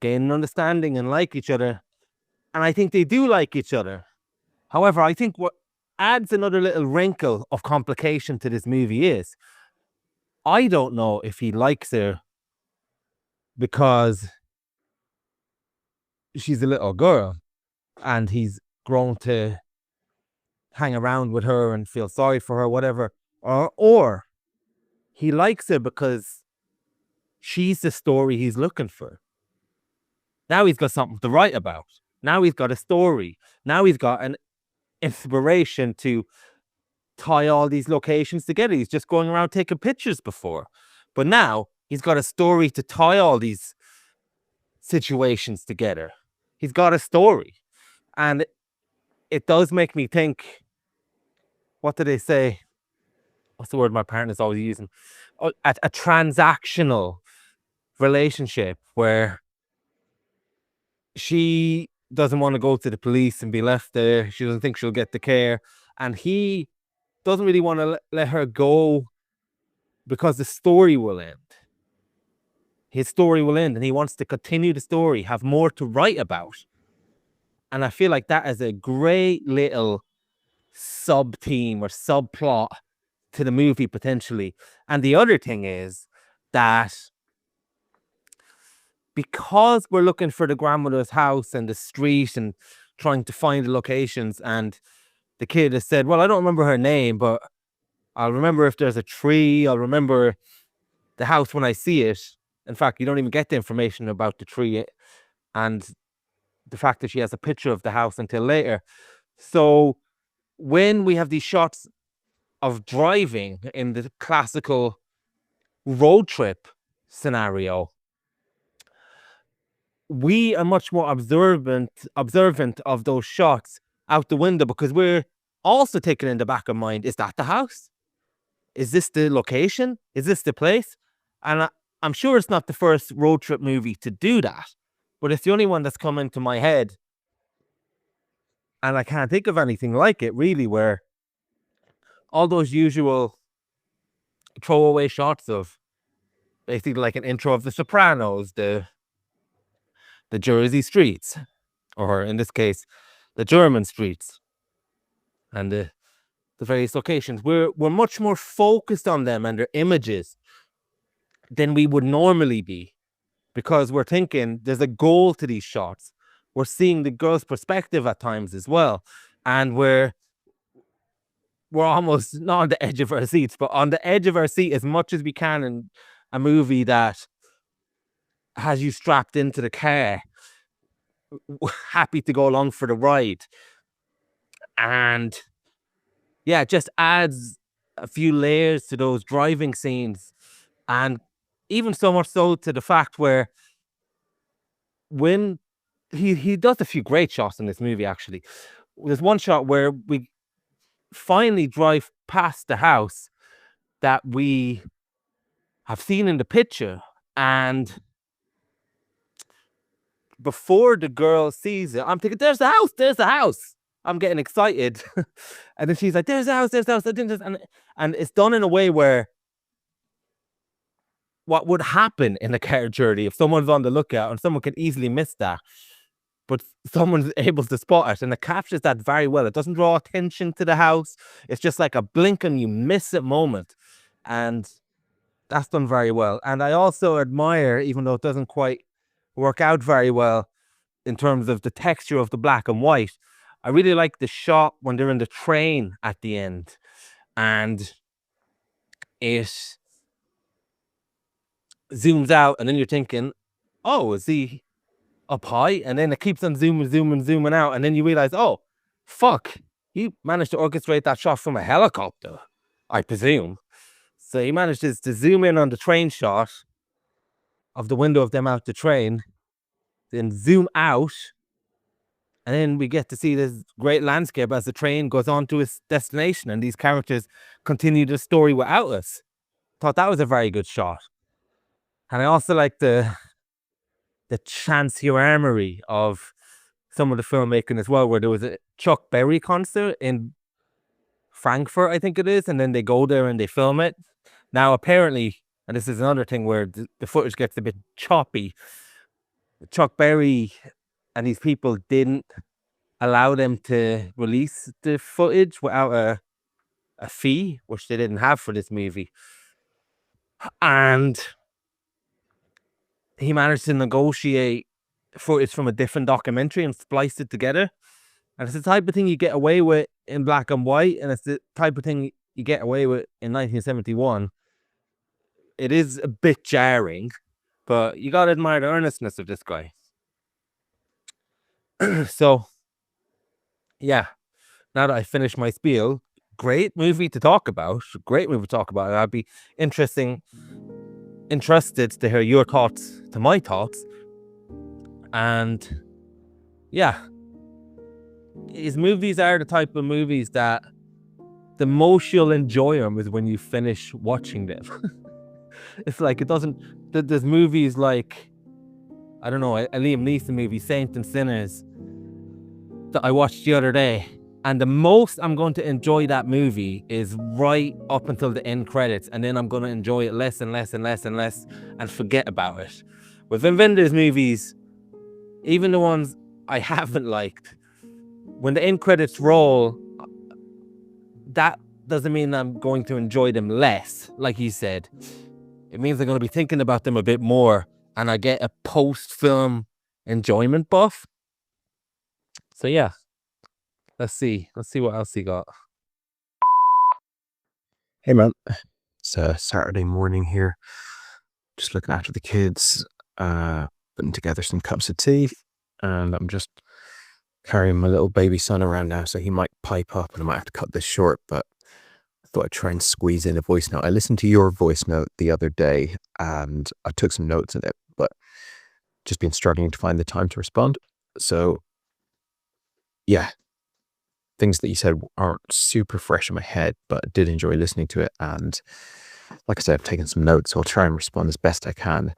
gain an understanding and like each other, and I think they do like each other. However, I think what adds another little wrinkle of complication to this movie is, I don't know if he likes her because she's a little girl and he's grown to hang around with her and feel sorry for her, whatever, or he likes her because she's the story he's looking for. Now he's got something to write about. Now he's got a story. Now he's got an inspiration to tie all these locations together. He's just going around taking pictures before, but now he's got a story to tie all these situations together. He's got a story, and it does make me think, what do they say? What's the word my partner's always using? A transactional relationship where she doesn't want to go to the police and be left there. She doesn't think she'll get the care. And he doesn't really want to let her go because the story will end. His story will end and he wants to continue the story, have more to write about. And I feel like that is a great little sub-theme or subplot to the movie potentially. And the other thing is that because we're looking for the grandmother's house and the street and trying to find the locations, and the kid has said, well, I don't remember her name, but I'll remember if there's a tree. I'll remember the house when I see it. In fact, you don't even get the information about the tree and the fact that she has a picture of the house until later. So when we have these shots of driving in the classical road trip scenario, we are much more observant of those shots out the window, because we're also taking in the back of mind, is that the house? Is this the location? Is this the place? And I'm sure it's not the first road trip movie to do that, but it's the only one that's come into my head. And I can't think of anything like it, really, where all those usual throwaway shots of basically like an intro of The Sopranos, the Jersey streets, or in this case, the German streets, and the various locations. We're much more focused on them and their images than we would normally be, because we're thinking there's a goal to these shots. We're seeing the girl's perspective at times as well, and we're almost not on the edge of our seats, but on the edge of our seat as much as we can in a movie that has you strapped into the car, happy to go along for the ride. And yeah, it just adds a few layers to those driving scenes, and even so much so to the fact where when he does a few great shots in this movie, actually. There's one shot where we finally drive past the house that we have seen in the picture, and before the girl sees it, I'm thinking, there's the house. I'm getting excited. And then she's like, there's the house. And it's done in a way where what would happen in a car journey if someone's on the lookout, and someone could easily miss that, but someone's able to spot it, and it captures that very well. It doesn't draw attention to the house. It's just like a blink and you miss it moment. And that's done very well. And I also admire, even though it doesn't quite work out very well in terms of the texture of the black and white, I really like the shot when they're in the train at the end, and it zooms out, and then you're thinking, oh, is he up high? And then it keeps on zooming out, and then you realize, oh, fuck, he managed to orchestrate that shot from a helicopter, I presume. So he manages to zoom in on the train shot of the window of them out the train, then zoom out, and then we get to see this great landscape as the train goes on to its destination, and these characters continue the story without us. Thought that was a very good shot. And I also like the chanceurmerie of some of the filmmaking as well, where there was a Chuck Berry concert in Frankfurt, I think it is, and then they go there and they film it. Now, apparently, and this is another thing where the footage gets a bit choppy, Chuck Berry and these people didn't allow them to release the footage without a fee, which they didn't have for this movie. And he managed to negotiate footage from a different documentary and splice it together. And it's the type of thing you get away with in black and white, and it's the type of thing you get away with in 1971. It is a bit jarring, but you gotta admire the earnestness of this guy. So, yeah, now that I finished my spiel, great movie to talk about. I'd be interested to hear your thoughts to my thoughts. And yeah, his movies are the type of movies that the most you'll enjoy them is when you finish watching them. It's like, it doesn't, there's movies like, I don't know, a Liam Neeson movie, Saints and Sinners, that I watched the other day. And the most I'm going to enjoy that movie is right up until the end credits. And then I'm going to enjoy it less and less and less and less and forget about it. With Wim Wenders movies, even the ones I haven't liked, when the end credits roll, that doesn't mean I'm going to enjoy them less, like you said. It means I'm going to be thinking about them a bit more, and I get a post-film enjoyment buff. So yeah, let's see what else you got. Hey man, it's a Saturday morning here. Just looking after the kids, putting together some cups of tea, and I'm just carrying my little baby son around now, so he might pipe up and I might have to cut this short, but I thought I'd try and squeeze in a voice note. I listened to your voice note the other day and I took some notes in it, but just been struggling to find the time to respond. So yeah, things that you said aren't super fresh in my head, but I did enjoy listening to it. And like I said, I've taken some notes, so I'll try and respond as best I can.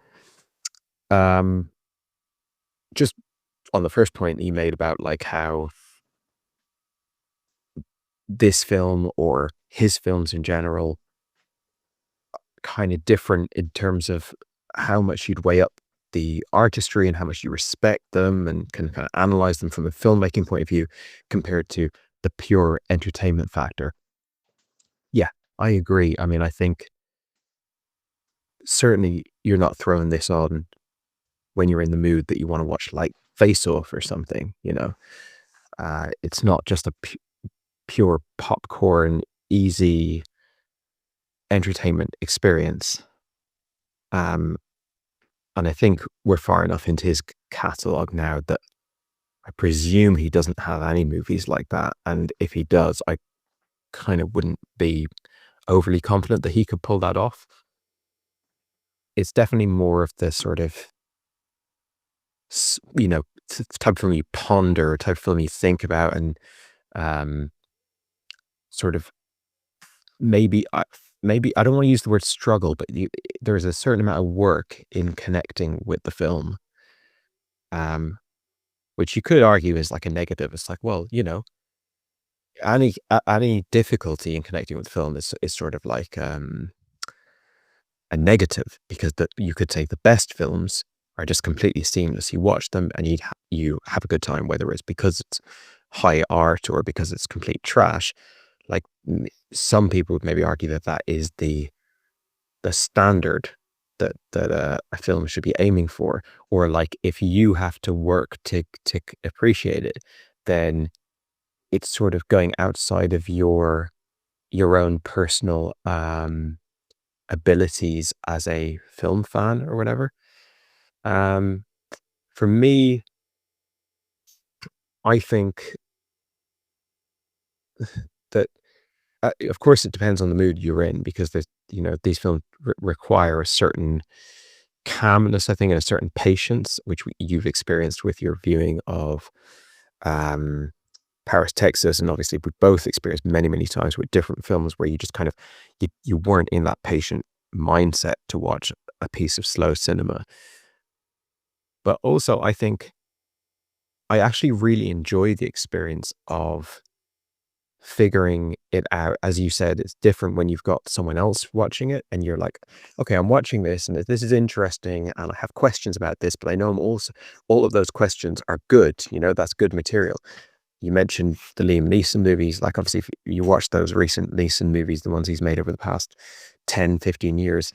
Just on the first point you made about like how this film or his films in general kind of different in terms of how much you'd weigh up the artistry and how much you respect them and can kind of analyze them from a filmmaking point of view compared to the pure entertainment factor. Yeah, I agree. I mean, I think certainly you're not throwing this on when you're in the mood that you want to watch like Face Off or something, you know. It's not just a pure popcorn, easy entertainment experience. And I think we're far enough into his catalog now that I presume he doesn't have any movies like that. And if he does, I kind of wouldn't be overly confident that he could pull that off. It's definitely more of the sort of, you know, type of film you ponder, type of film you think about, and sort of maybe I don't want to use the word struggle, but there's a certain amount of work in connecting with the film, which you could argue is like a negative. It's like, well, you know, any difficulty in connecting with film is sort of like a negative, because you could say the best films are just completely seamless. You watch them and you have a good time, whether it's because it's high art or because it's complete trash. Like some people would maybe argue that is the standard that a film should be aiming for, or like if you have to work to appreciate it, then it's sort of going outside of your own personal abilities as a film fan or whatever. For me, I think that of course it depends on the mood you're in, because there's, you know, these films require a certain calmness, I think, and a certain patience, which you've experienced with your viewing of Paris, Texas, and obviously we both experienced many times with different films where you just kind of you weren't in that patient mindset to watch a piece of slow cinema. But also I think I actually really enjoy the experience of figuring it out. As you said, it's different when you've got someone else watching it and you're like, okay, I'm watching this and this is interesting and I have questions about this, but I know all of those questions are good, you know, that's good material. You mentioned the Liam Neeson movies. Like obviously if you watch those recent Neeson movies, the ones he's made over the past 10-15 years,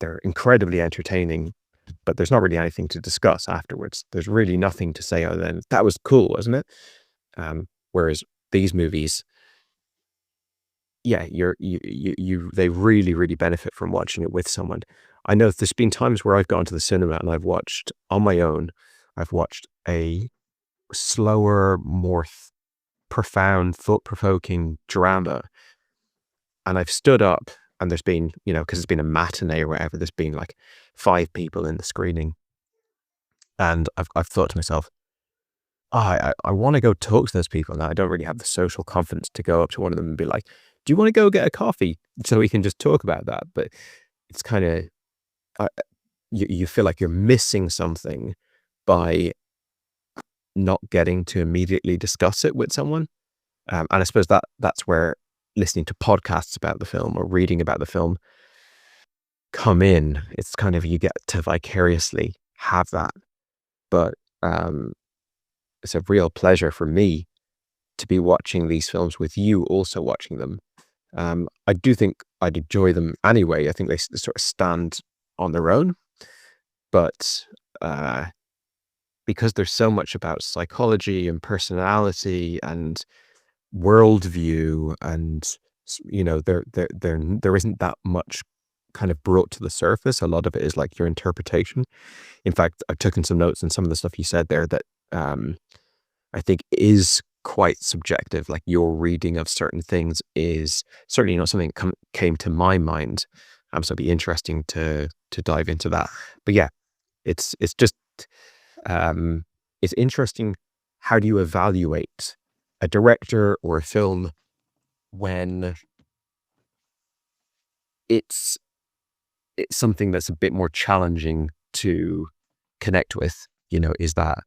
they're incredibly entertaining, but there's not really anything to discuss afterwards. There's really nothing to say other than that was cool, wasn't it? Whereas these movies, yeah, they really benefit from watching it with someone. I know there's been times where I've gone to the cinema and I've watched on my own. I've watched a slower, more profound, thought-provoking drama, and I've stood up and there's been, you know, because it's been a matinee or whatever, there's been like 5 people in the screening, and I've thought to myself, I want to go talk to those people now. I don't really have the social confidence to go up to one of them and be like, do you want to go get a coffee so we can just talk about that? But it's kind of, you feel like you're missing something by not getting to immediately discuss it with someone. And I suppose that's where listening to podcasts about the film or reading about the film come in. It's kind of, you get to vicariously have that. But it's a real pleasure for me to be watching these films with you also watching them, I do think I'd enjoy them anyway. I think they sort of stand on their own, but because there's so much about psychology and personality and worldview, and there isn't that much kind of brought to the surface. A lot of it is like your interpretation. In fact, I've taken some notes on some of the stuff you said there that I think is quite subjective. Like your reading of certain things is certainly not something that came to my mind. So it'd be interesting to dive into that. But yeah, it's just it's interesting. How do you evaluate a director or a film when it's something that's a bit more challenging to connect with? Is that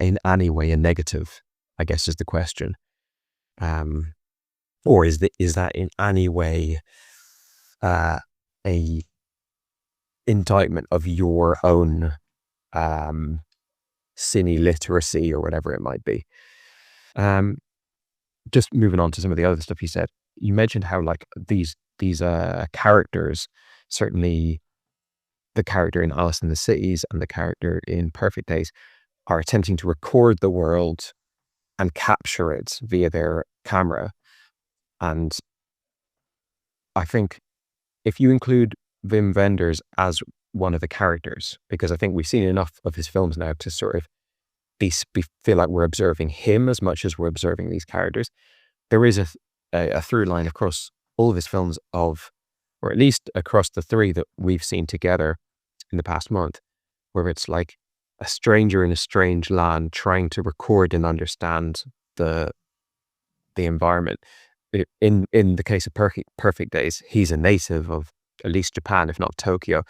in any way a negative, I guess, is the question. Or is that in any way a indictment of your own cine literacy or whatever it might be? Just moving on to some of the other stuff you said. You mentioned how like these characters, certainly the character in Alice in the Cities and the character in Perfect Days, are attempting to record the world and capture it via their camera. And I think if you include Wim Wenders as one of the characters, because I think we've seen enough of his films now to sort of feel like we're observing him as much as we're observing these characters. There is a through line across all of his films or at least across the three that we've seen together in the past month, where it's like a stranger in a strange land trying to record and understand the environment. In the case of Perfect Days, he's a native of at least Japan, if not Tokyo,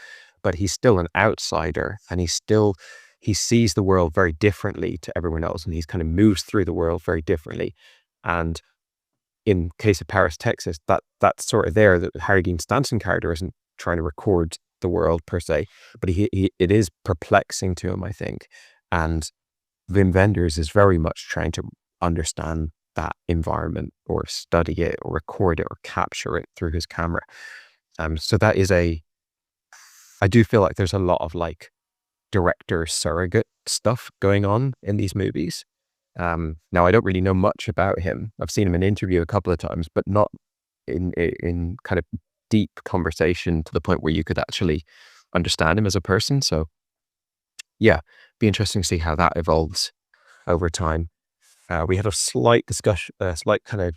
but he's still an outsider, and he sees the world very differently to everyone else, and he's kind of moves through the world very differently. And in case of Paris, Texas, that's sort of there. That Harry Dean Stanton character isn't trying to record the world per se, but it is perplexing to him, I think. And Wim Wenders is very much trying to understand that environment, or study it, or record it, or capture it through his camera. So that is I do feel like there's a lot of like director surrogate stuff going on in these movies. Now I don't really know much about him. I've seen him in an interview a couple of times, but not in kind of deep conversation to the point where you could actually understand him as a person. So yeah, be interesting to see how that evolves over time. We had a slight discussion, a slight kind of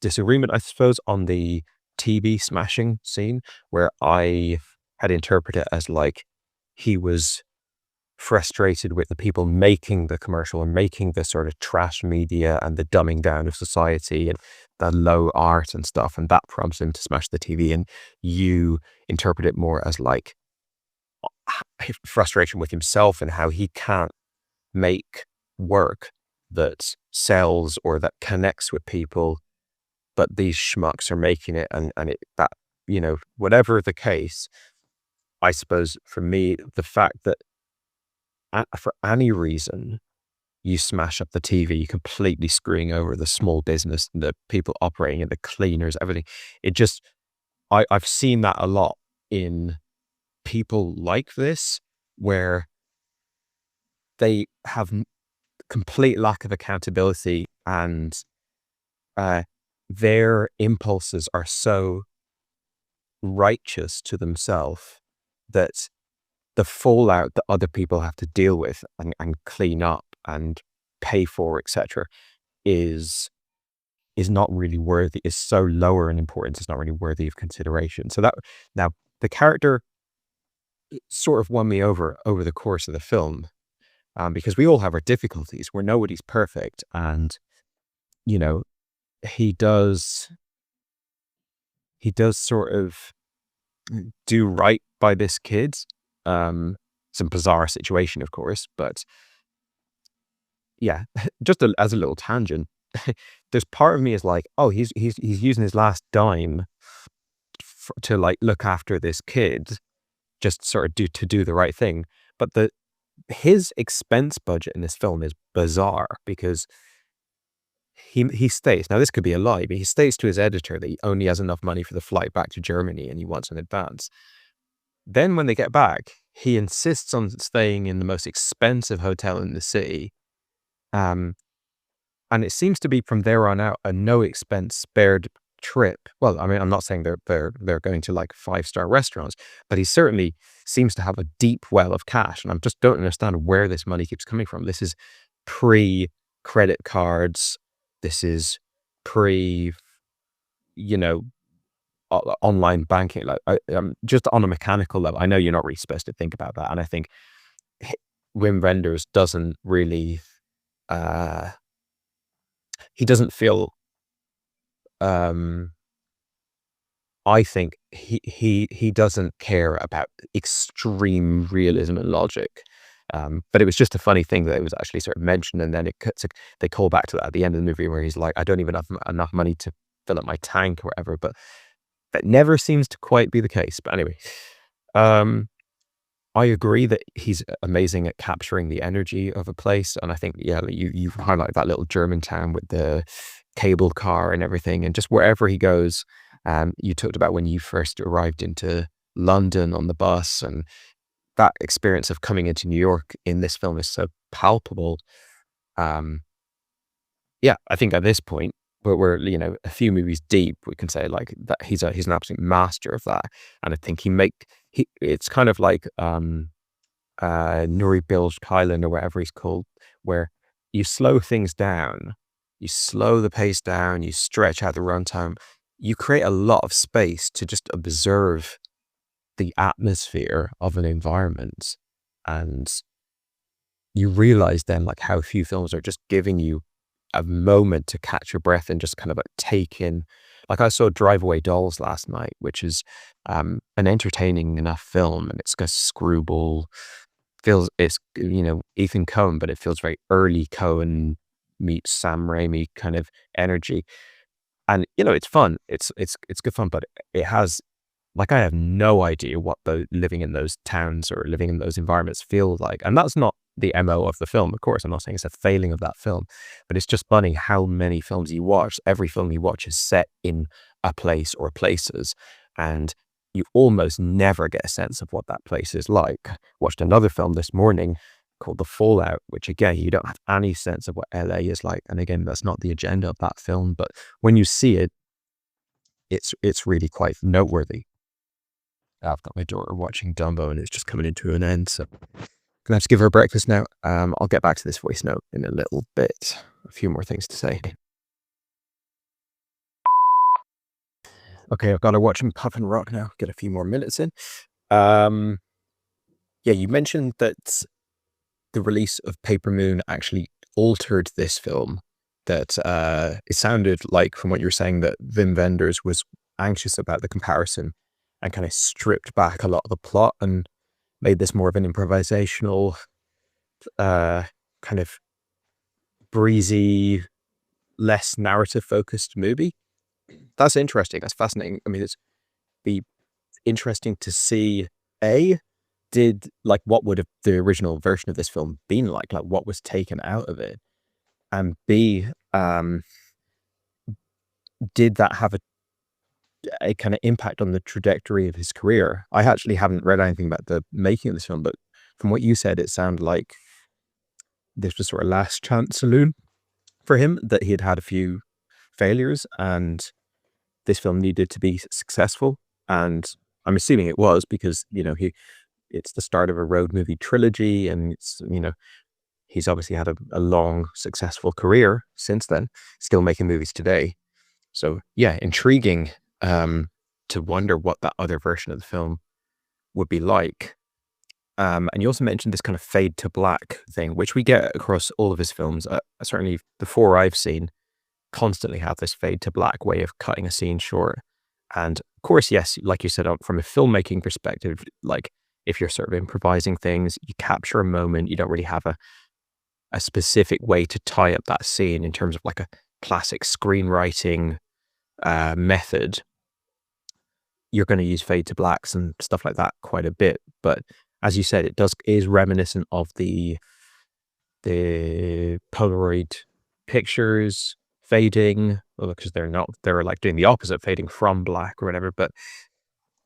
disagreement, I suppose, on the TV smashing scene, where I had interpreted it as like he was frustrated with the people making the commercial and making the sort of trash media and the dumbing down of society and the low art and stuff, and that prompts him to smash the TV. And you interpret it more as like frustration with himself and how he can't make work that sells or that connects with people, but these schmucks are making it, and that, whatever the case, I suppose for me, the fact that for any reason you smash up the TV, you're completely screwing over the small business, the people operating it, the cleaners, everything. It just, I've seen that a lot in people like this, where they have complete lack of accountability, and their impulses are so righteous to themselves that the fallout that other people have to deal with and clean up and pay for, etc., is not really worthy, is so lower in importance, it's not really worthy of consideration. So that, now the character sort of won me over the course of the film, because we all have our difficulties. We're nobody's perfect, and he does sort of do right by this kid. It's a bizarre situation, of course, but yeah, just as a little tangent, there's part of me is like, oh, he's using his last dime to like look after this kid, just sort of do the right thing. But his expense budget in this film is bizarre, because he states, now this could be a lie, but he states to his editor that he only has enough money for the flight back to Germany and he wants an advance. Then when they get back, he insists on staying in the most expensive hotel in the city. And it seems to be from there on out a no expense spared trip. Well, I mean, I'm not saying they're going to like 5-star restaurants, but he certainly seems to have a deep well of cash. And I just don't understand where this money keeps coming from. This is pre-credit cards. This is pre, online banking. Like just on a mechanical level, I know you're not really supposed to think about that. And I think Wim Wenders doesn't really, he doesn't feel, I think he doesn't care about extreme realism and logic. But it was just a funny thing that it was actually sort of mentioned, and then they call back to that at the end of the movie where he's like, I don't even have enough money to fill up my tank or whatever. But that never seems to quite be the case. But anyway, I agree that he's amazing at capturing the energy of a place. And I think, yeah, you highlight that little German town with the cable car and everything. And just wherever he goes, you talked about when you first arrived into London on the bus, and that experience of coming into New York in this film is so palpable. Yeah, I think at this point, we're a few movies deep, we can say like that he's an absolute master of that. And I think it's kind of like Nuri Bilge Ceylan or whatever he's called, where you slow things down, you slow the pace down, you stretch out the runtime, you create a lot of space to just observe the atmosphere of an environment. And you realize then like how few films are just giving you a moment to catch your breath and just kind of like take in. Like I saw Drive Away Dolls last night, which is an entertaining enough film, and it's got screwball, it's Ethan Coen, but it feels very early Coen meets Sam Raimi kind of energy. And it's fun, it's good fun, but it has, like, I have no idea what living in those towns or living in those environments feel like. And that's not the MO of the film, of course. I'm not saying it's a failing of that film, but it's just funny how many films you watch. Every film you watch is set in a place or places, and you almost never get a sense of what that place is like. Watched another film this morning called The Fallout, which again, you don't have any sense of what LA is like. And again, that's not the agenda of that film, but when you see it, it's really quite noteworthy. I've got my daughter watching Dumbo and it's just coming into an end, so I'm gonna have to give her breakfast now. I'll get back to this voice note in a little bit. A few more things to say. Okay, I've got to watch him Puff and Rock now. Get a few more minutes in. Yeah, you mentioned that the release of Paper Moon actually altered this film. That it sounded like, from what you were saying, that Wim Wenders was anxious about the comparison and kind of stripped back a lot of the plot and made this more of an improvisational, kind of breezy, less narrative-focused movie. That's interesting. That's fascinating. I mean, it'd be interesting to see, what would have the original version of this film been like what was taken out of it, and B, did that have a kind of impact on the trajectory of his career? I actually haven't read anything about the making of this film, but from what you said, it sounded like this was sort of last chance saloon for him, that he had had a few failures and this film needed to be successful. And I'm assuming it was, because it's the start of a road movie trilogy, and it's he's obviously had a long successful career since then, still making movies today. So yeah, intriguing to wonder what that other version of the film would be like. And you also mentioned this kind of fade to black thing, which we get across all of his films. Certainly the four I've seen constantly have this fade to black way of cutting a scene short. And of course, yes, like you said, from a filmmaking perspective, like if you're sort of improvising things, you capture a moment, you don't really have a specific way to tie up that scene in terms of like a classic screenwriting method. You're going to use fade to blacks and stuff like that quite a bit, but as you said, it is reminiscent of the Polaroid pictures, fading, because they're like doing the opposite, fading from black or whatever. But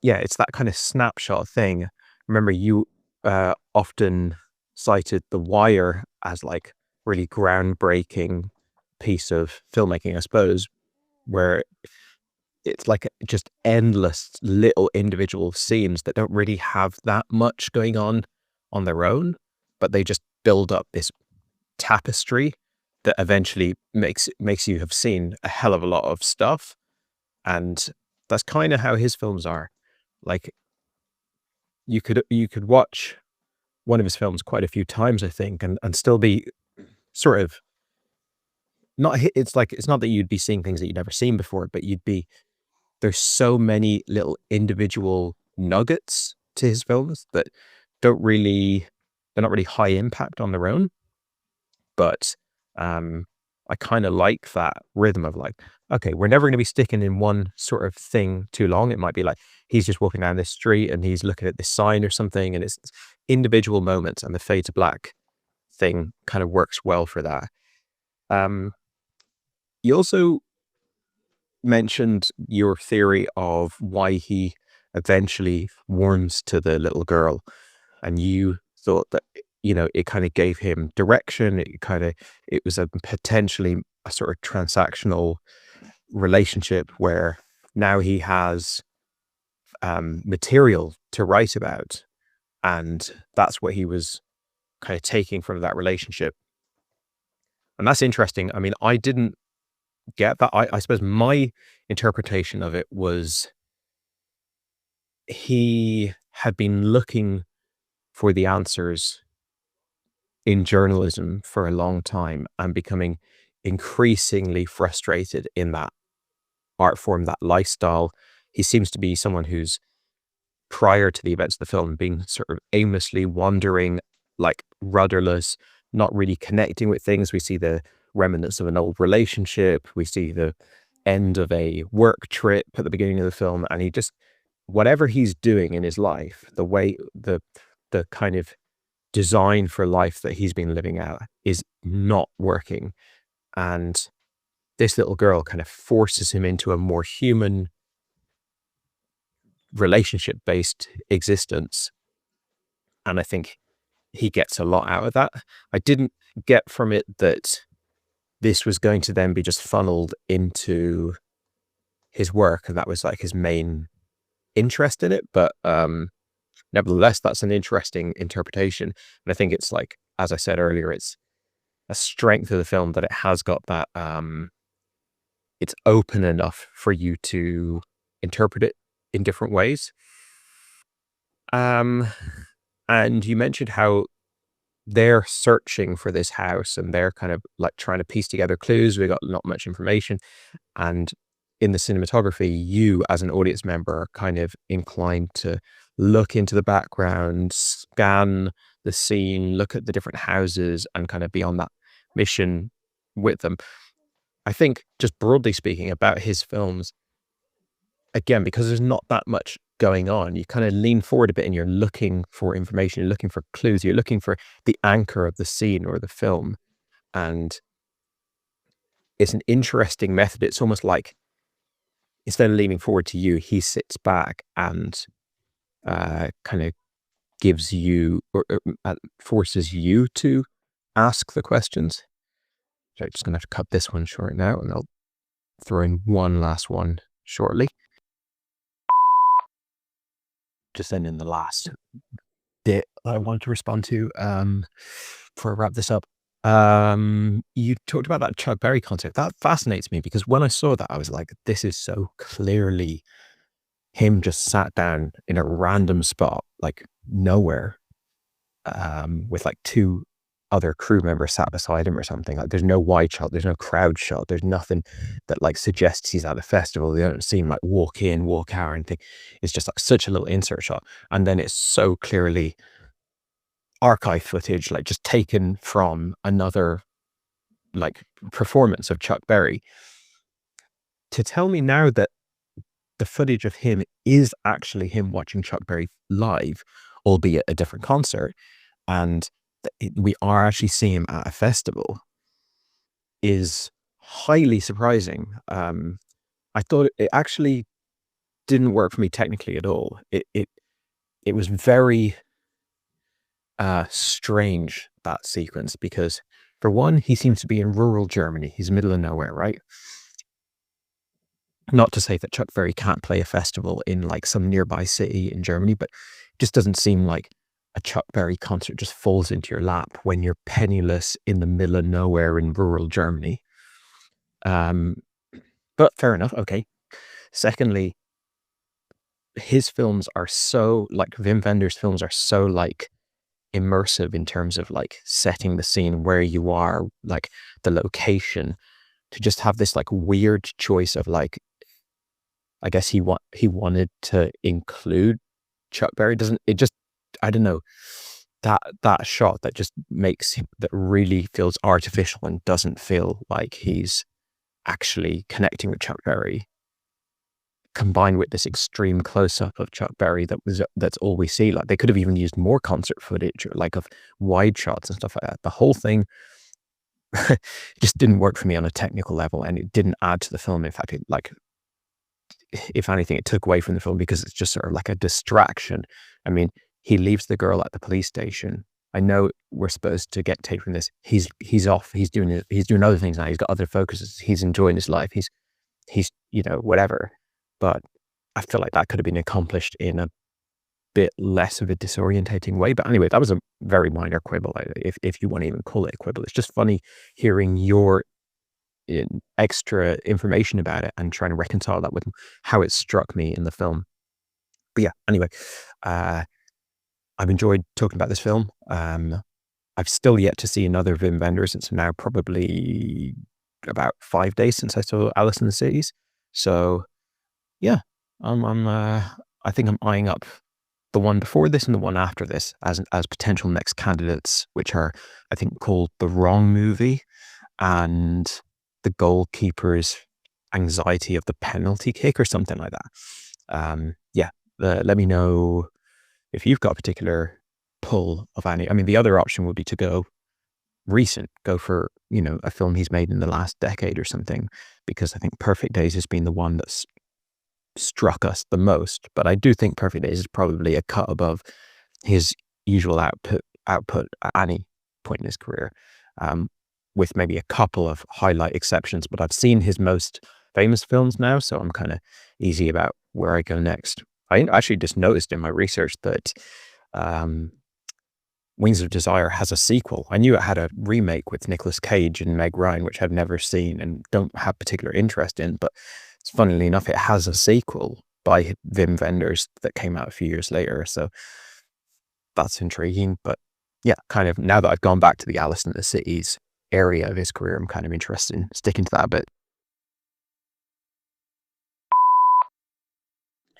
yeah, it's that kind of snapshot thing. Remember, you often cited The Wire as like really groundbreaking piece of filmmaking, I suppose, where it's like just endless little individual scenes that don't really have that much going on their own, but they just build up this tapestry that eventually makes you have seen a hell of a lot of stuff. And that's kind of how his films are. Like, you could watch one of his films quite a few times, I think, and still be sort of it's not that you'd be seeing things that you'd never seen before, but there's so many little individual nuggets to his films that they're not really high impact on their own. But I kind of like that rhythm of like, okay, we're never going to be sticking in one sort of thing too long. It might be like he's just walking down this street and he's looking at this sign or something, and it's individual moments, and the fade to black thing kind of works well for that. You also mentioned your theory of why he eventually warms to the little girl, and you thought that, you know, it kind of gave him direction. It was potentially a sort of transactional relationship where now he has material to write about, and that's what he was kind of taking from that relationship. And that's interesting. I mean, I didn't get that. I suppose my interpretation of it was he had been looking for the answers in journalism for a long time and becoming increasingly frustrated in that art form, that lifestyle. He seems to be someone who's, prior to the events of the film, being sort of aimlessly wandering, like rudderless, not really connecting with things. We see the remnants of an old relationship. We see the end of a work trip at the beginning of the film. And he just, whatever he's doing in his life, the way, the kind of design for life that he's been living out is not working. And this little girl kind of forces him into a more human, relationship-based existence. And I think he gets a lot out of that. I didn't get from it that this was going to then be just funneled into his work, and that was like his main interest in it. But nevertheless, that's an interesting interpretation. And I think it's like, as I said earlier, it's a strength of the film that it has got that, it's open enough for you to interpret it in different ways. And you mentioned how they're searching for this house and they're kind of like trying to piece together clues. We got not much information. And in the cinematography, you as an audience member are kind of inclined to look into the background, scan the scene, look at the different houses, and kind of be on that mission with them. I think, just broadly speaking about his films, again, because there's not that much going on, you kind of lean forward a bit and you're looking for information, you're looking for clues, you're looking for the anchor of the scene or the film. And it's an interesting method. It's almost like, instead of leaning forward to you, he sits back and kind of gives you, or forces you to ask the questions. So I'm just going to have to cut this one short now, and I'll throw in one last one shortly. Just then in the last bit I wanted to respond to before I wrap this up. You talked about that Chuck Berry concert. That fascinates me, because when I saw that, I was like, this is so clearly him just sat down in a random spot, like nowhere, with like two other crew members sat beside him or something. Like, there's no wide shot, there's no crowd shot, there's nothing that like suggests he's at a festival. They don't seem like walk in, walk out or anything. It's just like such a little insert shot, and then it's so clearly archive footage, like just taken from another like performance of Chuck Berry. To tell me now that the footage of him is actually him watching Chuck Berry live, albeit a different concert, and we are actually seeing him at a festival, is highly surprising. I thought it actually didn't work for me technically at all. It was very strange, that sequence, because for one, he seems to be in rural Germany. He's middle of nowhere, right? Not to say that Chuck Berry can't play a festival in like some nearby city in Germany, but it just doesn't seem like a Chuck Berry concert just falls into your lap when you're penniless in the middle of nowhere in rural Germany. But fair enough. Okay. Secondly, his films are so like Wim Wenders' films are so like immersive in terms of like setting the scene where you are, like the location, to just have this like weird choice of like, I guess he wanted to include Chuck Berry. Doesn't it just, I don't know, that shot that just makes him, that really feels artificial and doesn't feel like he's actually connecting with Chuck Berry, combined with this extreme close-up of Chuck Berry that's all we see. Like they could have even used more concert footage, or like of wide shots and stuff like that. The whole thing just didn't work for me on a technical level, and it didn't add to the film. In fact, it, like, if anything, it took away from the film because it's just sort of like a distraction. I mean, he leaves the girl at the police station. I know we're supposed to get take from this. He's off. He's doing other things now. He's got other focuses. He's enjoying his life. He's whatever. But I feel like that could have been accomplished in a bit less of a disorientating way. But anyway, that was a very minor quibble, if you want to even call it a quibble. It's just funny hearing your extra information about it and trying to reconcile that with how it struck me in the film. But yeah, anyway, I've enjoyed talking about this film. I've still yet to see another Wim Wenders. It's now probably about 5 days since I saw Alice in the Cities. So yeah, I think I'm eyeing up the one before this and the one after this as potential next candidates, which are, I think, called The Wrong Movie and The Goalkeeper's Anxiety of the Penalty Kick, or something like that. Let me know if you've got a particular pull of any. I mean, the other option would be to go recent, go for, a film he's made in the last decade or something, because I think Perfect Days has been the one that's struck us the most. But I do think Perfect Days is probably a cut above his usual output at any point in his career, with maybe a couple of highlight exceptions. But I've seen his most famous films now, so I'm kind of easy about where I go next. I actually just noticed in my research that Wings of Desire has a sequel. I knew it had a remake with Nicolas Cage and Meg Ryan, which I've never seen and don't have particular interest in, but funnily enough, it has a sequel by Wim Wenders that came out a few years later. So that's intriguing. But yeah, kind of now that I've gone back to the Alice in the Cities area of his career, I'm kind of interested in sticking to that a bit.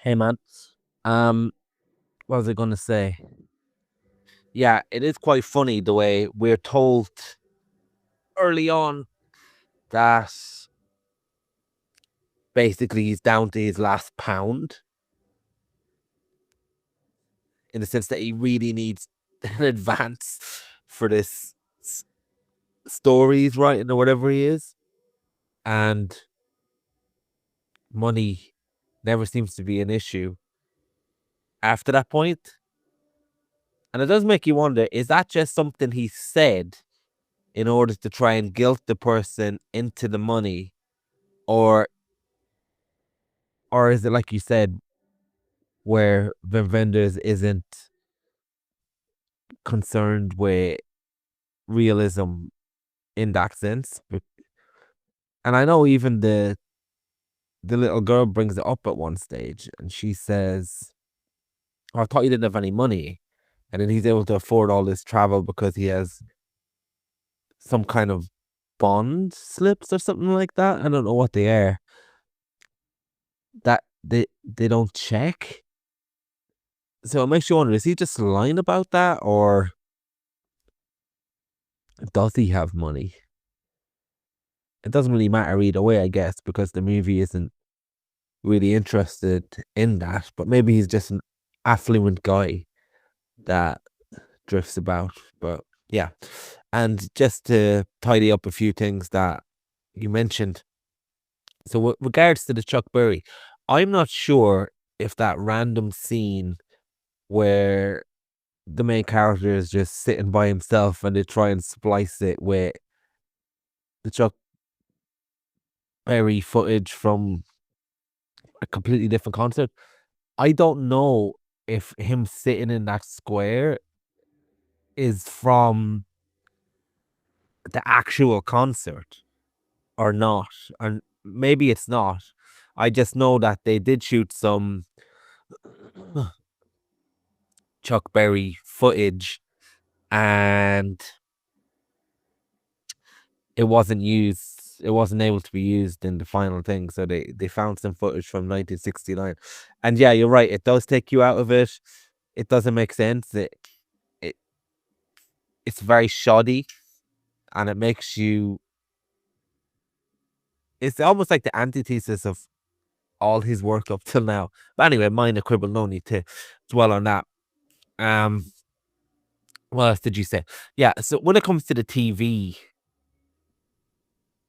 Hey man, what was I going to say? Yeah, it is quite funny the way we're told early on that basically he's down to his last pound, in the sense that he really needs an advance for this story he's writing or whatever he is, and money never seems to be an issue after that point. And it does make you wonder, is that just something he said in order to try and guilt the person into the money? Or is it, like you said, where Wim Wenders isn't concerned with realism in that sense? And I know even the little girl brings it up at one stage, and she says, "Oh, I thought you didn't have any money." And then he's able to afford all this travel because he has some kind of bond slips or something like that. I don't know what they are. That they don't check. So it makes you wonder, is he just lying about that, or does he have money? It doesn't really matter either way, I guess, because the movie isn't really interested in that. But maybe he's just an affluent guy that drifts about. But yeah, and just to tidy up a few things that you mentioned. So with regards to the Chuck Berry, I'm not sure if that random scene where the main character is just sitting by himself and they try and splice it with the Chuck Berry footage from a completely different concert. I don't know if him sitting in that square is from the actual concert or not. And maybe it's not. I just know that they did shoot some Chuck Berry footage and it wasn't able to be used in the final thing. So they found some footage from 1969. And yeah, you're right. It does take you out of it. It doesn't make sense. It's very shoddy and it makes you, it's almost like the antithesis of all his work up till now. But anyway, minor quibble, no need to dwell on that. What else did you say? Yeah, so when it comes to the TV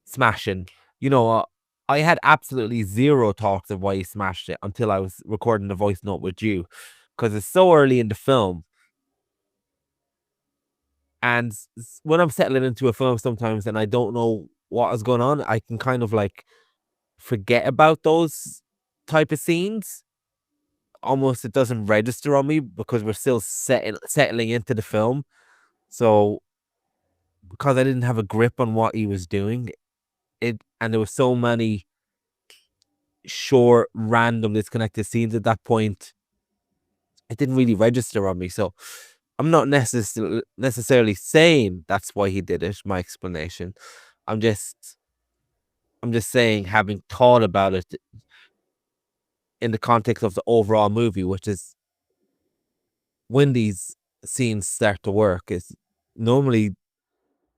smashing, I had absolutely zero thoughts of why he smashed it until I was recording the voice note with you, because it's so early in the film. And when I'm settling into a film sometimes and I don't know what is going on, I can kind of like forget about those type of scenes. Almost it doesn't register on me because we're still settling into the film. So because I didn't have a grip on what he was doing, and there were so many short, random, disconnected scenes at that point, it didn't really register on me. So I'm not necessarily saying that's why he did it, my explanation. I'm just saying, having thought about it in the context of the overall movie, which is when these scenes start to work, is normally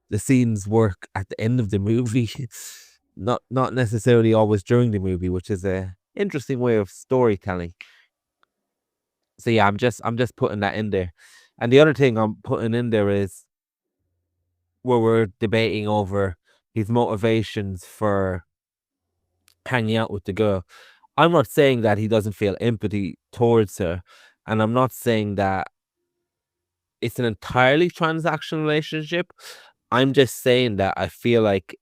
the scenes work at the end of the movie, not necessarily always during the movie, which is a interesting way of storytelling. So yeah, I'm just putting that in there. And the other thing I'm putting in there is where we're debating over his motivations for hanging out with the girl. I'm not saying that he doesn't feel empathy towards her, and I'm not saying that it's an entirely transactional relationship. I'm just saying that I feel like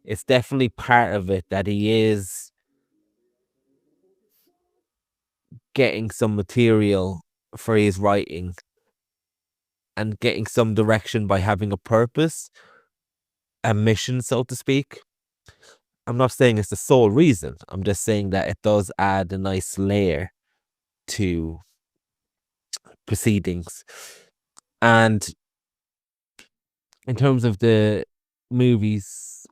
it's definitely part of it that he is getting some material for his writing and getting some direction by having a purpose, a mission, so to speak. I'm not saying it's the sole reason. I'm just saying that it does add a nice layer to proceedings. And in terms of the movies,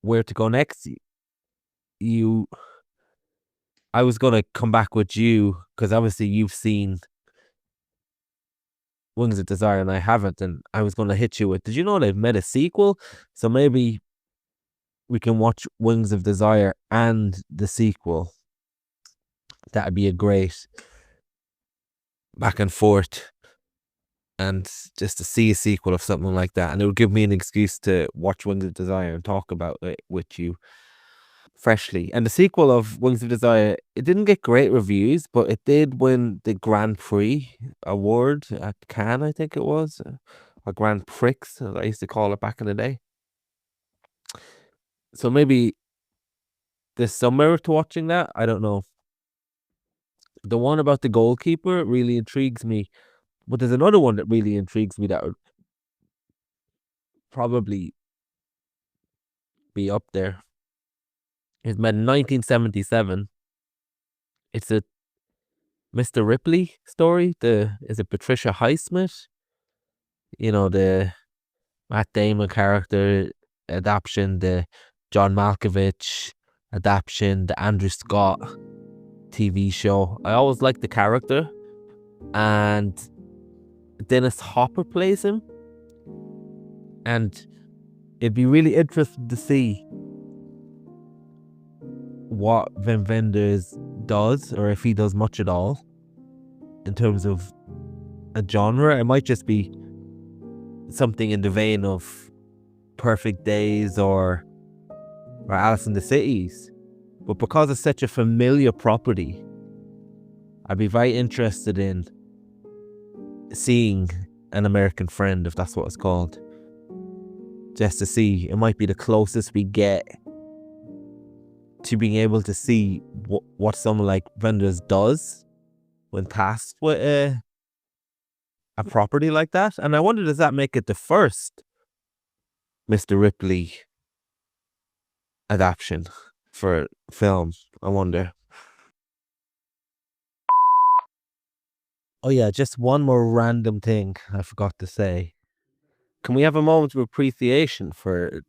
where to go next, I was going to come back with you because obviously you've seen Wings of Desire and I haven't, and I was going to hit you with, did you know they've made a sequel? So maybe we can watch Wings of Desire and the sequel. That'd be a great back and forth, and just to see a sequel of something like that, and it would give me an excuse to watch Wings of Desire and talk about it with you freshly. And the sequel of Wings of Desire, it didn't get great reviews, but it did win the Grand Prix award at Cannes, I think it was, or Grand Prix, as I used to call it back in the day. So maybe there's some merit to watching that. I don't know. The one about the goalkeeper really intrigues me, but there's another one that really intrigues me that would probably be up there. It's made in 1977. It's a Mr. Ripley story. Is it Patricia Highsmith? The Matt Damon character adaptation, the John Malkovich adaptation, the Andrew Scott TV show. I always liked the character, and Dennis Hopper plays him, and it'd be really interesting to see what Wim Wenders does, or if he does much at all in terms of a genre. It might just be something in the vein of Perfect Days or or Alice in the Cities. But because it's such a familiar property, I'd be very interested in seeing An American Friend, if that's what it's called. Just to see, it might be the closest we get to being able to see what someone like Wenders does when tasked with a property like that. And I wonder, does that make it the first Mr. Ripley adaptation for film? I wonder. Oh yeah, just one more random thing I forgot to say. Can we have a moment of appreciation for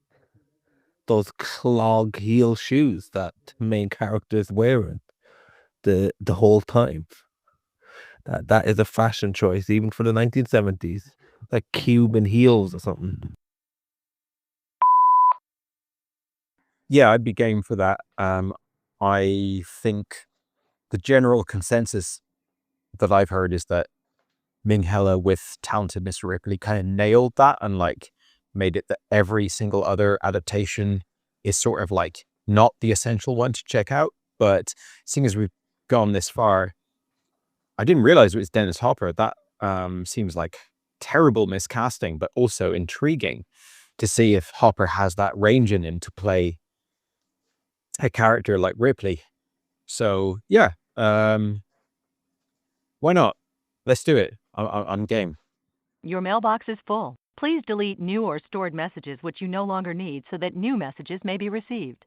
those clog heel shoes that the main character is wearing the whole time? That is a fashion choice, even for the 1970s. Like Cuban heels or something. Yeah, I'd be game for that. I think the general consensus that I've heard is that Minghella with Talented Mr. Ripley kind of nailed that and like made it that every single other adaptation is sort of like not the essential one to check out. But seeing as we've gone this far, I didn't realize it was Dennis Hopper. That seems like terrible miscasting, but also intriguing to see if Hopper has that range in him to play a character like Ripley. So yeah, why not? Let's do it. I'm game. Your mailbox is full. Please delete new or stored messages which you no longer need so that new messages may be received.